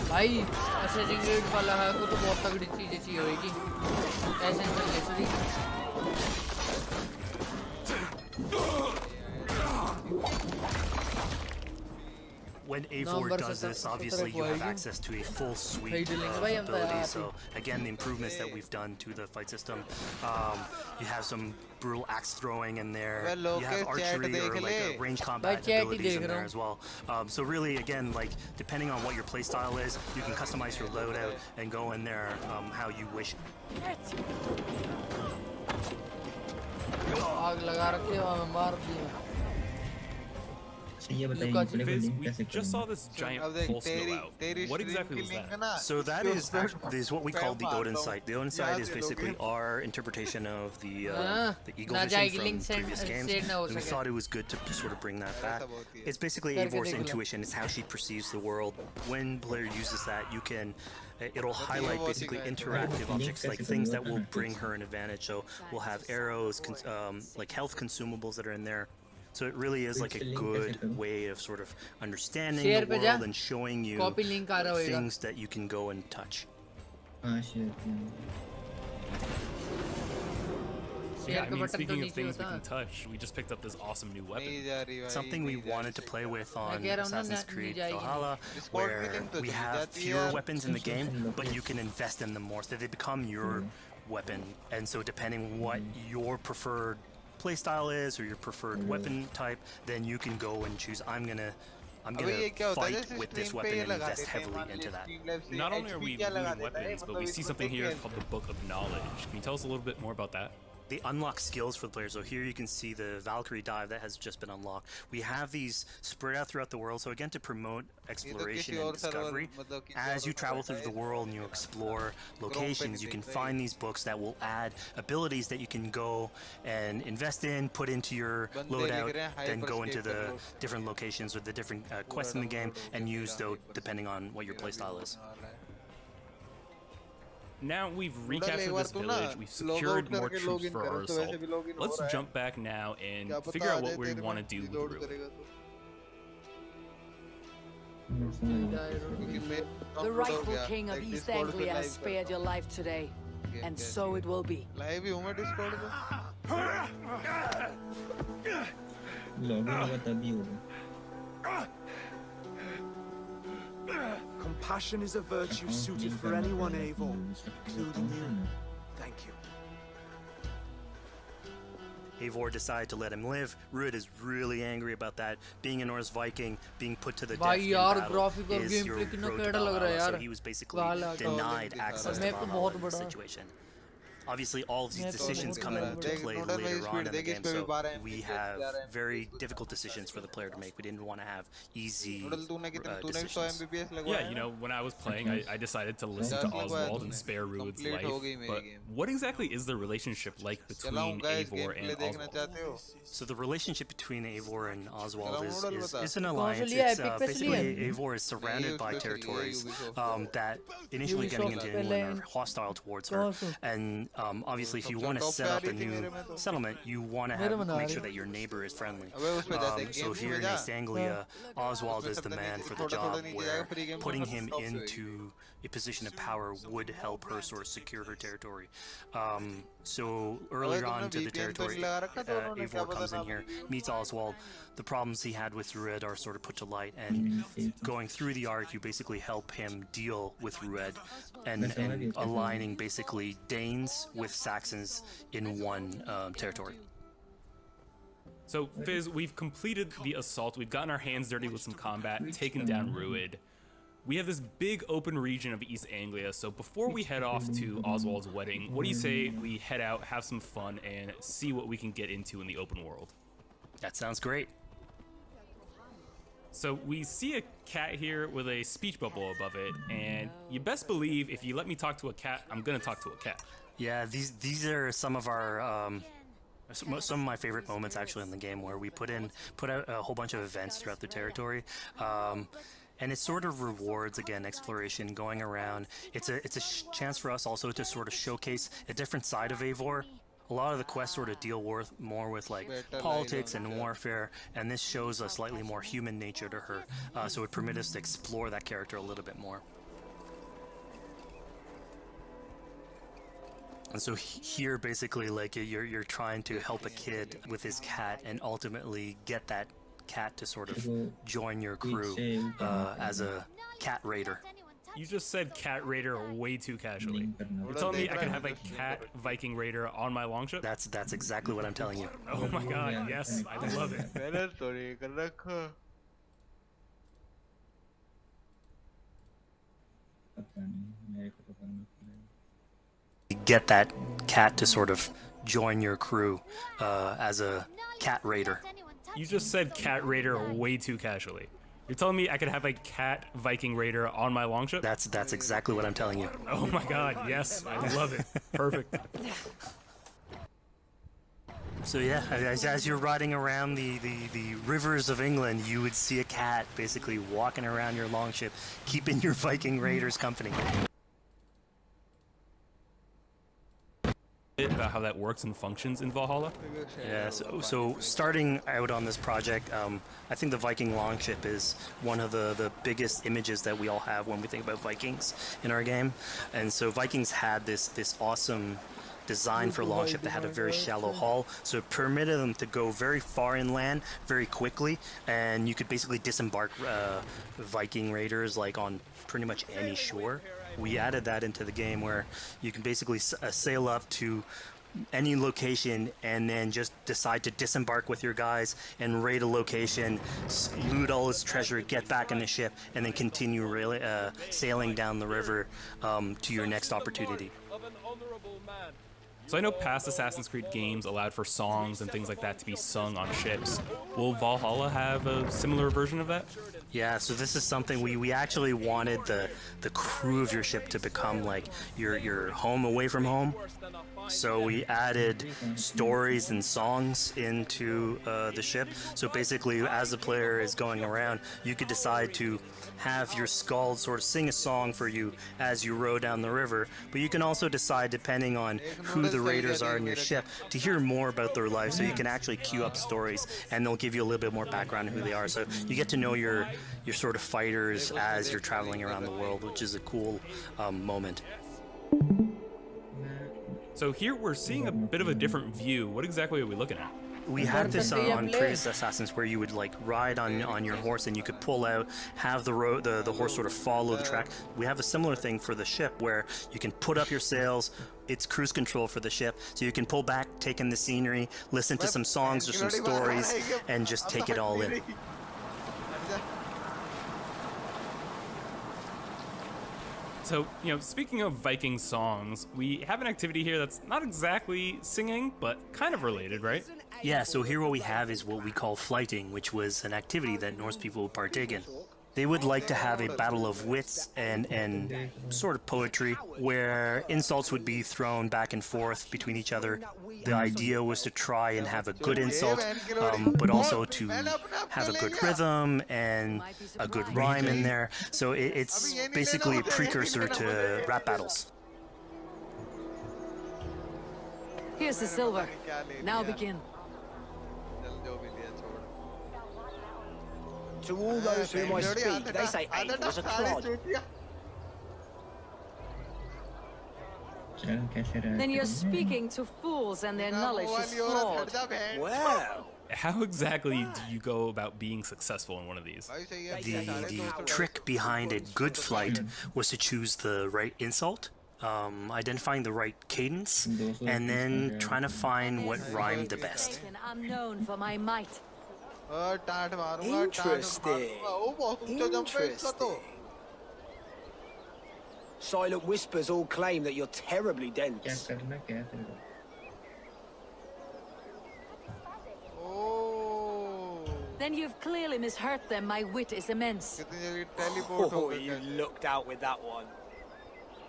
भाई assessing red वाला है को तो बहुत तगड़ी चीजें चाहिए होगी essential लेसरी When Eivor does this, obviously you have access to a full suite of abilities. So again, the improvements that we've done to the fight system, you have some brutal axe throwing in there. You have archery or like range combat abilities in there as well. So really, again, like depending on what your playstyle is, you can customize your loadout and go in there how you wish. Viz, we just saw this giant pulse go out. What exactly was that? So that is what we call the Odin sight. The Odin sight is basically our interpretation of the Eagle Vision from previous games. And we thought it was good to sort of bring that back. It's basically Eivor's intuition. It's how she perceives the world. When player uses that, it'll highlight basically interactive objects, like things that will bring her an advantage. So we'll have arrows, like health consumables that are in there. So it really is like a good way of sort of understanding the world and showing you things that you can go and touch. Yeah, I mean, speaking of things we can touch, we just picked up this awesome new weapon. Something we wanted to play with on Assassin's Creed Valhalla, where we have fewer weapons in the game, but you can invest in them more, so they become your weapon. And so depending on what your preferred playstyle is or your preferred weapon type, then you can go and choose, I'm gonna I'm gonna fight with this weapon and invest heavily into that. Not only are we looting weapons, but we see something here called the Book of Knowledge. Can you tell us a little bit more about that? They unlock skills for the players. So here you can see the Valkyrie dive that has just been unlocked. We have these spread out throughout the world. So again, to promote exploration and discovery, as you travel through the world and you explore locations, you can find these books that will add abilities that you can go and invest in, put into your loadout, then go into the different locations with the different quests in the game and use those depending on what your playstyle is. Now we've recaptured this village, we've secured more troops for our assault. Let's jump back now and figure out what we want to do with Ruid. The rightful king of East Anglia has spared your life today, and so it will be. Compassion is a virtue suited for anyone, Eivor, including you. Thank you. Eivor decided to let him live. Ruid is really angry about that. Being a Norse Viking, being put to the death in battle is your road to Valhalla, so he was basically denied access to Valhalla in this situation. Obviously, all of these decisions come into play later on in the game, so we have very difficult decisions for the player to make. We didn't want to have easy decisions. Yeah, you know, when I was playing, I decided to listen to Oswald and spare Ruid's life, but what exactly is the relationship like between Eivor and Oswald? So the relationship between Eivor and Oswald is an alliance. It's, basically, Eivor is surrounded by territories that initially getting into England are hostile towards her, and obviously, if you want to set up a new settlement, you want to make sure that your neighbor is friendly. So here in East Anglia, Oswald is the man for the job, where putting him into a position of power would help her sort of secure her territory. So earlier on to the territory, Eivor comes in here, meets Oswald. The problems he had with Ruid are sort of put to light, and going through the arc, you basically help him deal with Ruid and aligning basically Danes with Saxons in one territory. So, Fizz, we've completed the assault, we've gotten our hands dirty with some combat, taken down Ruid. We have this big open region of East Anglia, so before we head off to Oswald's wedding, what do you say we head out, have some fun, and see what we can get into in the open world? That sounds great. So we see a cat here with a speech bubble above it, and you best believe if you let me talk to a cat, I'm gonna talk to a cat. Yeah, these are some of our some of my favorite moments actually in the game, where we put out a whole bunch of events throughout the territory. And it sort of rewards, again, exploration, going around. It's a chance for us also to sort of showcase a different side of Eivor. A lot of the quests sort of deal more with like politics and warfare, and this shows a slightly more human nature to her. So it permits us to explore that character a little bit more. And so here, basically, like you're trying to help a kid with his cat, and ultimately get that cat to sort of join your crew as a cat raider. You just said cat raider way too casually. You're telling me I can have a cat Viking raider on my longship? That's exactly what I'm telling you. Oh my god, yes, I love it. Get that cat to sort of join your crew as a cat raider. You just said cat raider way too casually. You're telling me I could have a cat Viking raider on my longship? That's exactly what I'm telling you. Oh my god, yes, I love it. Perfect. So yeah, as you're riding around the rivers of England, you would see a cat basically walking around your longship, keeping your Viking raiders company. About how that works and functions in Valhalla? Yeah, so starting out on this project, I think the Viking longship is one of the biggest images that we all have when we think about Vikings in our game. And so Vikings had this awesome design for longship that had a very shallow hull, so it permitted them to go very far inland very quickly, and you could basically disembark Viking raiders like on pretty much any shore. We added that into the game where you can basically sail up to any location and then just decide to disembark with your guys and raid a location, loot all its treasure, get back in the ship, and then continue sailing down the river to your next opportunity. So I know past Assassin's Creed games allowed for songs and things like that to be sung on ships. Will Valhalla have a similar version of that? Yeah, so this is something we actually wanted the crew of your ship to become like your home away from home. So we added stories and songs into the ship. So basically, as the player is going around, you could decide to have your skald sort of sing a song for you as you row down the river. But you can also decide, depending on who the raiders are in your ship, to hear more about their life. So you can actually queue up stories, and they'll give you a little bit more background on who they are. So you get to know your sort of fighters as you're traveling around the world, which is a cool moment. So here we're seeing a bit of a different view. What exactly are we looking at? We had this on previous Assassins where you would like ride on your horse and you could pull out, have the horse sort of follow the track. We have a similar thing for the ship where you can put up your sails. It's cruise control for the ship, so you can pull back, take in the scenery, listen to some songs or some stories, and just take it all in. So, speaking of Viking songs, we have an activity here that's not exactly singing, but kind of related, right? Yeah, so here what we have is what we call flighting, which was an activity that Norse people would partake in. They would like to have a battle of wits and sort of poetry where insults would be thrown back and forth between each other. The idea was to try and have a good insult, but also to have a good rhythm and a good rhyme in there. So it's basically a precursor to rap battles. Here's the silver. Now begin. To all those whom I speak, they say Abe was a clod. Then you're speaking to fools and their knowledge is flawed. Well, how exactly do you go about being successful in one of these? The trick behind a good flight was to choose the right insult, identifying the right cadence, and then trying to find what rhymed the best. I'm known for my might. Interesting. Interesting. Silent whispers all claim that you're terribly dense. Then you've clearly misheard them. My wit is immense. Oh, you looked out with that one.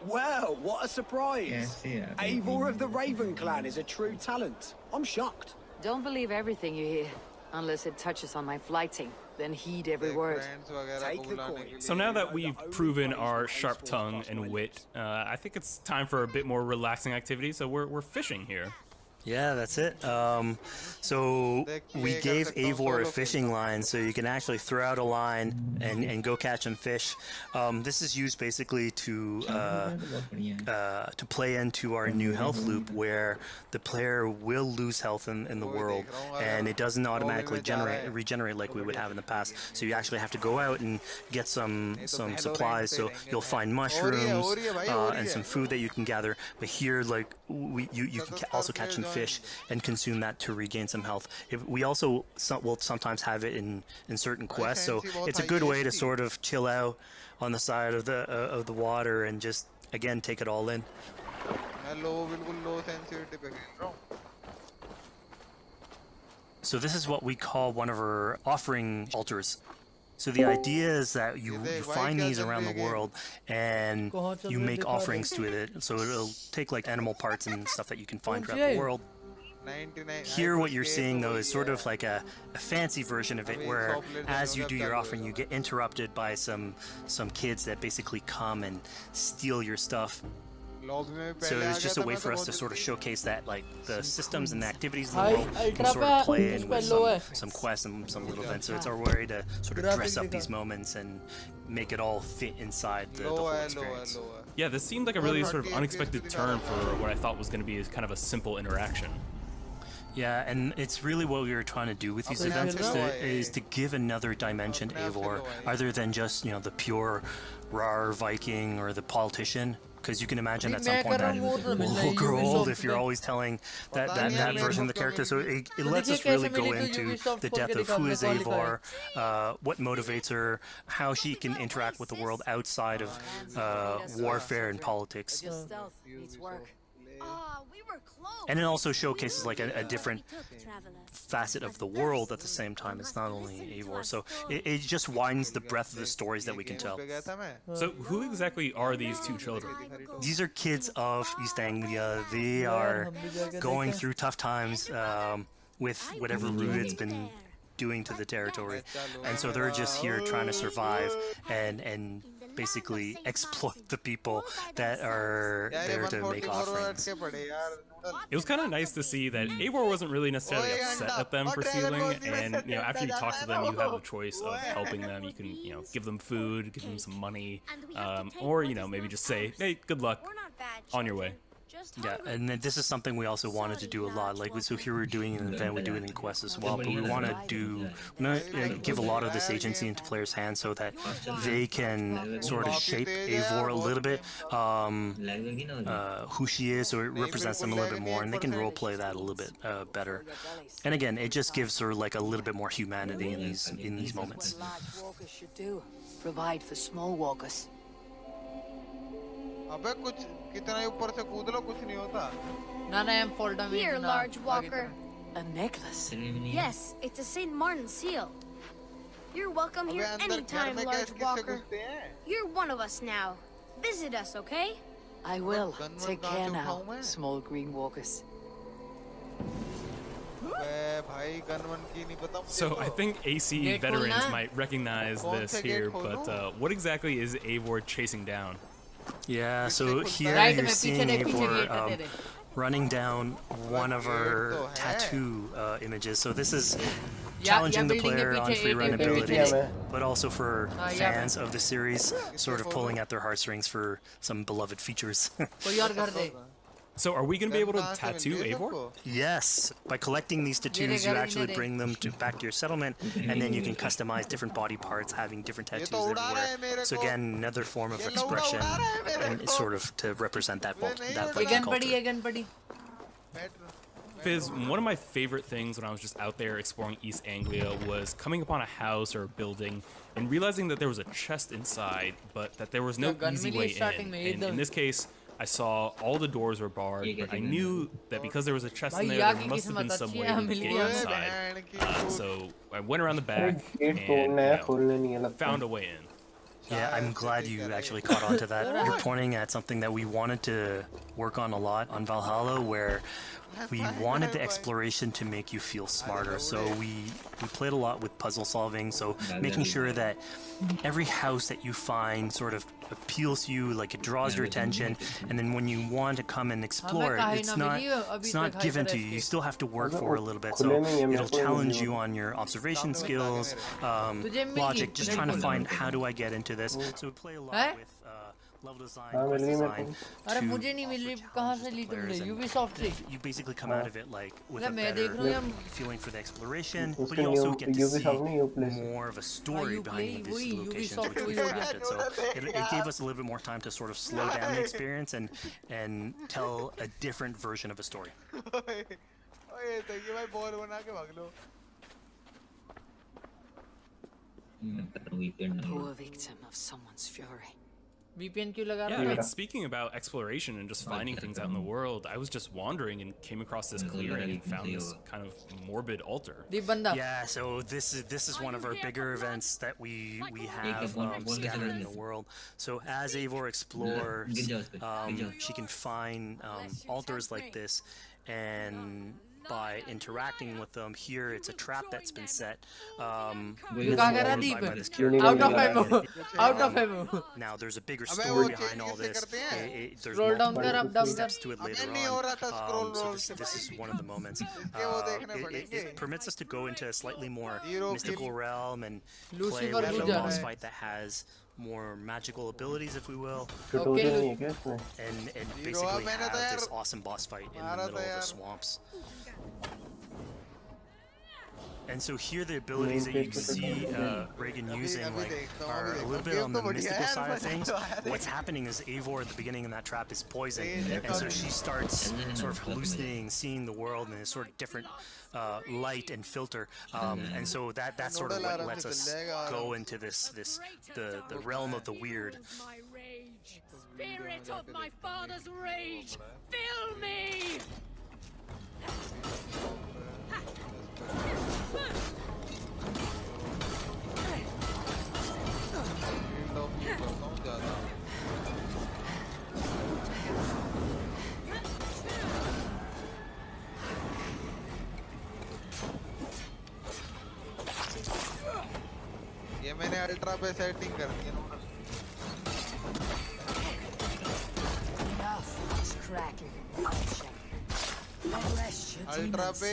Well, what a surprise. Eivor of the Raven clan is a true talent. I'm shocked. Don't believe everything you hear, unless it touches on my flighting. Then heed every word. Take the coin. So now that we've proven our sharp tongue and wit, I think it's time for a bit more relaxing activity. So we're fishing here. Yeah, that's it. So we gave Eivor a fishing line, so you can actually throw out a line and go catch some fish. This is used basically to play into our new health loop, where the player will lose health in the world, and it doesn't automatically regenerate like we would have in the past. So you actually have to go out and get some supplies. So you'll find mushrooms and some food that you can gather. But here, like you can also catch some fish and consume that to regain some health. We also will sometimes have it in certain quests, so it's a good way to sort of chill out on the side of the water and just again take it all in. So this is what we call one of our offering altars. So the idea is that you find these around the world and you make offerings to it. So it'll take like animal parts and stuff that you can find throughout the world. Here what you're seeing though is sort of like a fancy version of it, where as you do your offering you get interrupted by some kids that basically come and steal your stuff. So it's just a way for us to sort of showcase that, like, the systems and the activities in the world can sort of play in with some quests and some little events. So it's our way to sort of dress up these moments and make it all fit inside the whole experience. Yeah, this seemed like a really sort of unexpected turn for what I thought was going to be kind of a simple interaction. Yeah, and it's really what we were trying to do with these events is to give another dimension to Eivor, other than just, the pure rar Viking or the politician. because you can imagine at some point that will grow old if you're always telling that version of the character. So it lets us really go into the depth of who is Eivor, what motivates her, how she can interact with the world outside of warfare and politics. And it also showcases like a different facet of the world at the same time. It's not only Eivor, so it just widens the breadth of the stories that we can tell. So who exactly are these two children? These are kids of East Anglia. They are going through tough times with whatever it's been doing to the territory, and so they're just here trying to survive and basically exploit the people that are there to make offerings. It was kind of nice to see that Eivor wasn't really necessarily upset at them for stealing, and after you talk to them, you have the choice of helping them. You can give them food, give them some money, or maybe just say, hey, good luck, on your way. Yeah, and this is something we also wanted to do a lot. Like, so here we're doing an event, we do it in quests as well, but we want to give a lot of this agency into players' hands so that they can sort of shape Eivor a little bit, who she is, so it represents them a little bit more, and they can roleplay that a little bit better. And again, it just gives her like a little bit more humanity in these moments. Provide for small walkers. अबे कुछ कितना ही ऊपर से कूद लो कुछ नहीं होता. Here, large walker. A necklace. Yes, it's a St. Martin seal. You're welcome here anytime, large walker. You're one of us now. Visit us, okay? I will. Take care now, small green walkers. So I think AC veterans might recognize this here, but what exactly is Eivor chasing down? Yeah, so here you're seeing Eivor running down one of her tattoo images. So this is challenging the player on free run abilities, but also for fans of the series, sort of pulling at their heartstrings for some beloved features. So are we going to be able to tattoo Eivor? Yes. By collecting these tattoos, you actually bring them back to your settlement, and then you can customize different body parts, having different tattoos everywhere. So again, another form of expression, and sort of to represent that Viking culture. Fizz, one of my favorite things when I was just out there exploring East Anglia was coming upon a house or a building and realizing that there was a chest inside, but that there was no easy way in. And in this case, I saw all the doors were barred, but I knew that because there was a chest in there, there must have been some way to get inside. So I went around the back and found a way in. Yeah, I'm glad you actually caught on to that. You're pointing at something that we wanted to work on a lot on Valhalla, where we wanted the exploration to make you feel smarter. So we played a lot with puzzle solving, so making sure that every house that you find sort of appeals to you, like it draws your attention, and then when you want to come and explore it, it's not given to you. You still have to work for it a little bit, so it'll challenge you on your observation skills, logic, just trying to find how do I get into this. So we play a lot with level design, quest design. UBISOFT से. You basically come out of it like with a better feeling for the exploration, but you also get to see more of a story behind these locations which we've crafted. So it gave us a little bit more time to sort of slow down the experience and tell a different version of a story. Poor victim of someone's fury. VPN क्यों लगा रहा है? Yeah, speaking about exploration and just finding things out in the world, I was just wandering and came across this clearing and found this kind of morbid altar. Yeah, so this is one of our bigger events that we have scattered in the world. So as Eivor explores, she can find altars like this, and by interacting with them, here it's a trap that's been set. Out of ammo. Now there's a bigger story behind all this. There's multiple steps to it later on. So this is one of the moments. It permits us to go into a slightly more mystical realm and play with a boss fight that has more magical abilities, if we will, and basically have this awesome boss fight in the middle of the swamps. And so here the abilities that you can see Reagan using are a little bit on the mystical side of things. What's happening is Eivor at the beginning of that trap is poisoned, and so she starts sort of hallucinating, seeing the world in a sort of different light and filter, and so that's sort of what lets us go into the realm of the weird. Spirit of my father's rage, fill me! ये मैंने ultra पे setting कर दी है ना ultra पे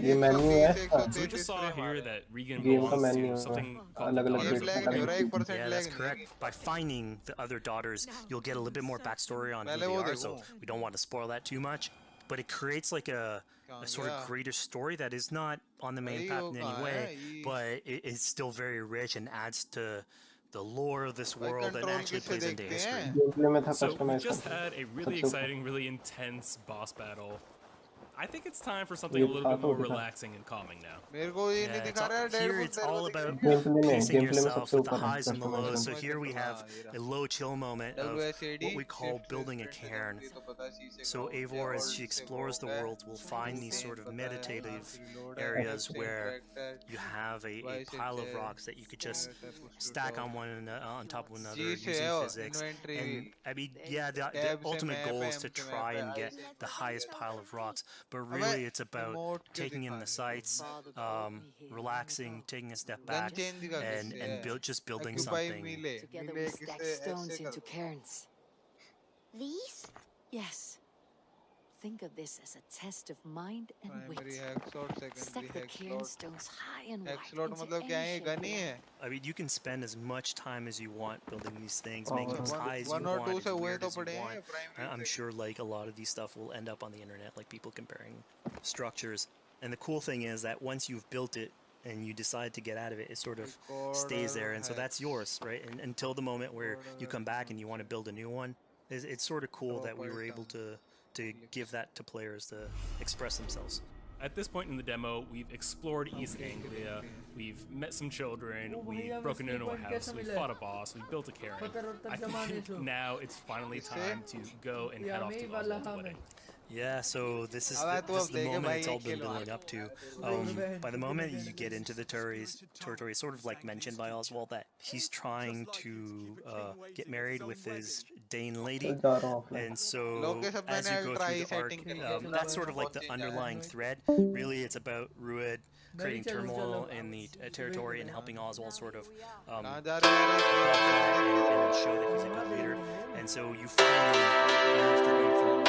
ये menu है So we just saw here that Regan belongs to something called the Daughters. Yeah, that's correct. By finding the other daughters, you'll get a little bit more backstory on who they are, so we don't want to spoil that too much. But it creates like a sort of greater story that is not on the main path in any way, but it is still very rich and adds to the lore of this world and actually plays into history. So we just had a really exciting, really intense boss battle. I think it's time for something a little bit more relaxing and calming now. Here it's all about pacing yourself with the highs and the lows. So here we have a low chill moment of what we call building a cairn. So Eivor, as she explores the world, will find these sort of meditative areas where you have a pile of rocks that you could just stack on on top of another using physics. And I mean, yeah, the ultimate goal is to try and get the highest pile of rocks. But really, it's about taking in the sights, relaxing, taking a step back, and just building something. Together we stack stones into cairns. These? Yes. Think of this as a test of mind and wit. Stack the cairn stones high and wide into any shape. I mean, you can spend as much time as you want building these things, making them as high as you want, as weird as you want. I'm sure like a lot of these stuff will end up on the internet, like people comparing structures. And the cool thing is that once you've built it and you decide to get out of it, it sort of stays there, and so that's yours, right? And until the moment where you come back and you want to build a new one, it's sort of cool that we were able to give that to players to express themselves. At this point in the demo, we've explored East Anglia, we've met some children, we've broken into a house, we fought a boss, we built a cairn. I think now it's finally time to go and head off to Oswald's wedding. Yeah, so this is the moment it's all been building up to. By the moment you get into the territory, it's sort of like mentioned by Oswald that he's trying to get married with his Dane lady. And so as you go through the arc, that's sort of like the underlying thread. Really, it's about Rued creating turmoil in the territory and helping Oswald sort of and show that he's a good leader. And so you finally, after going through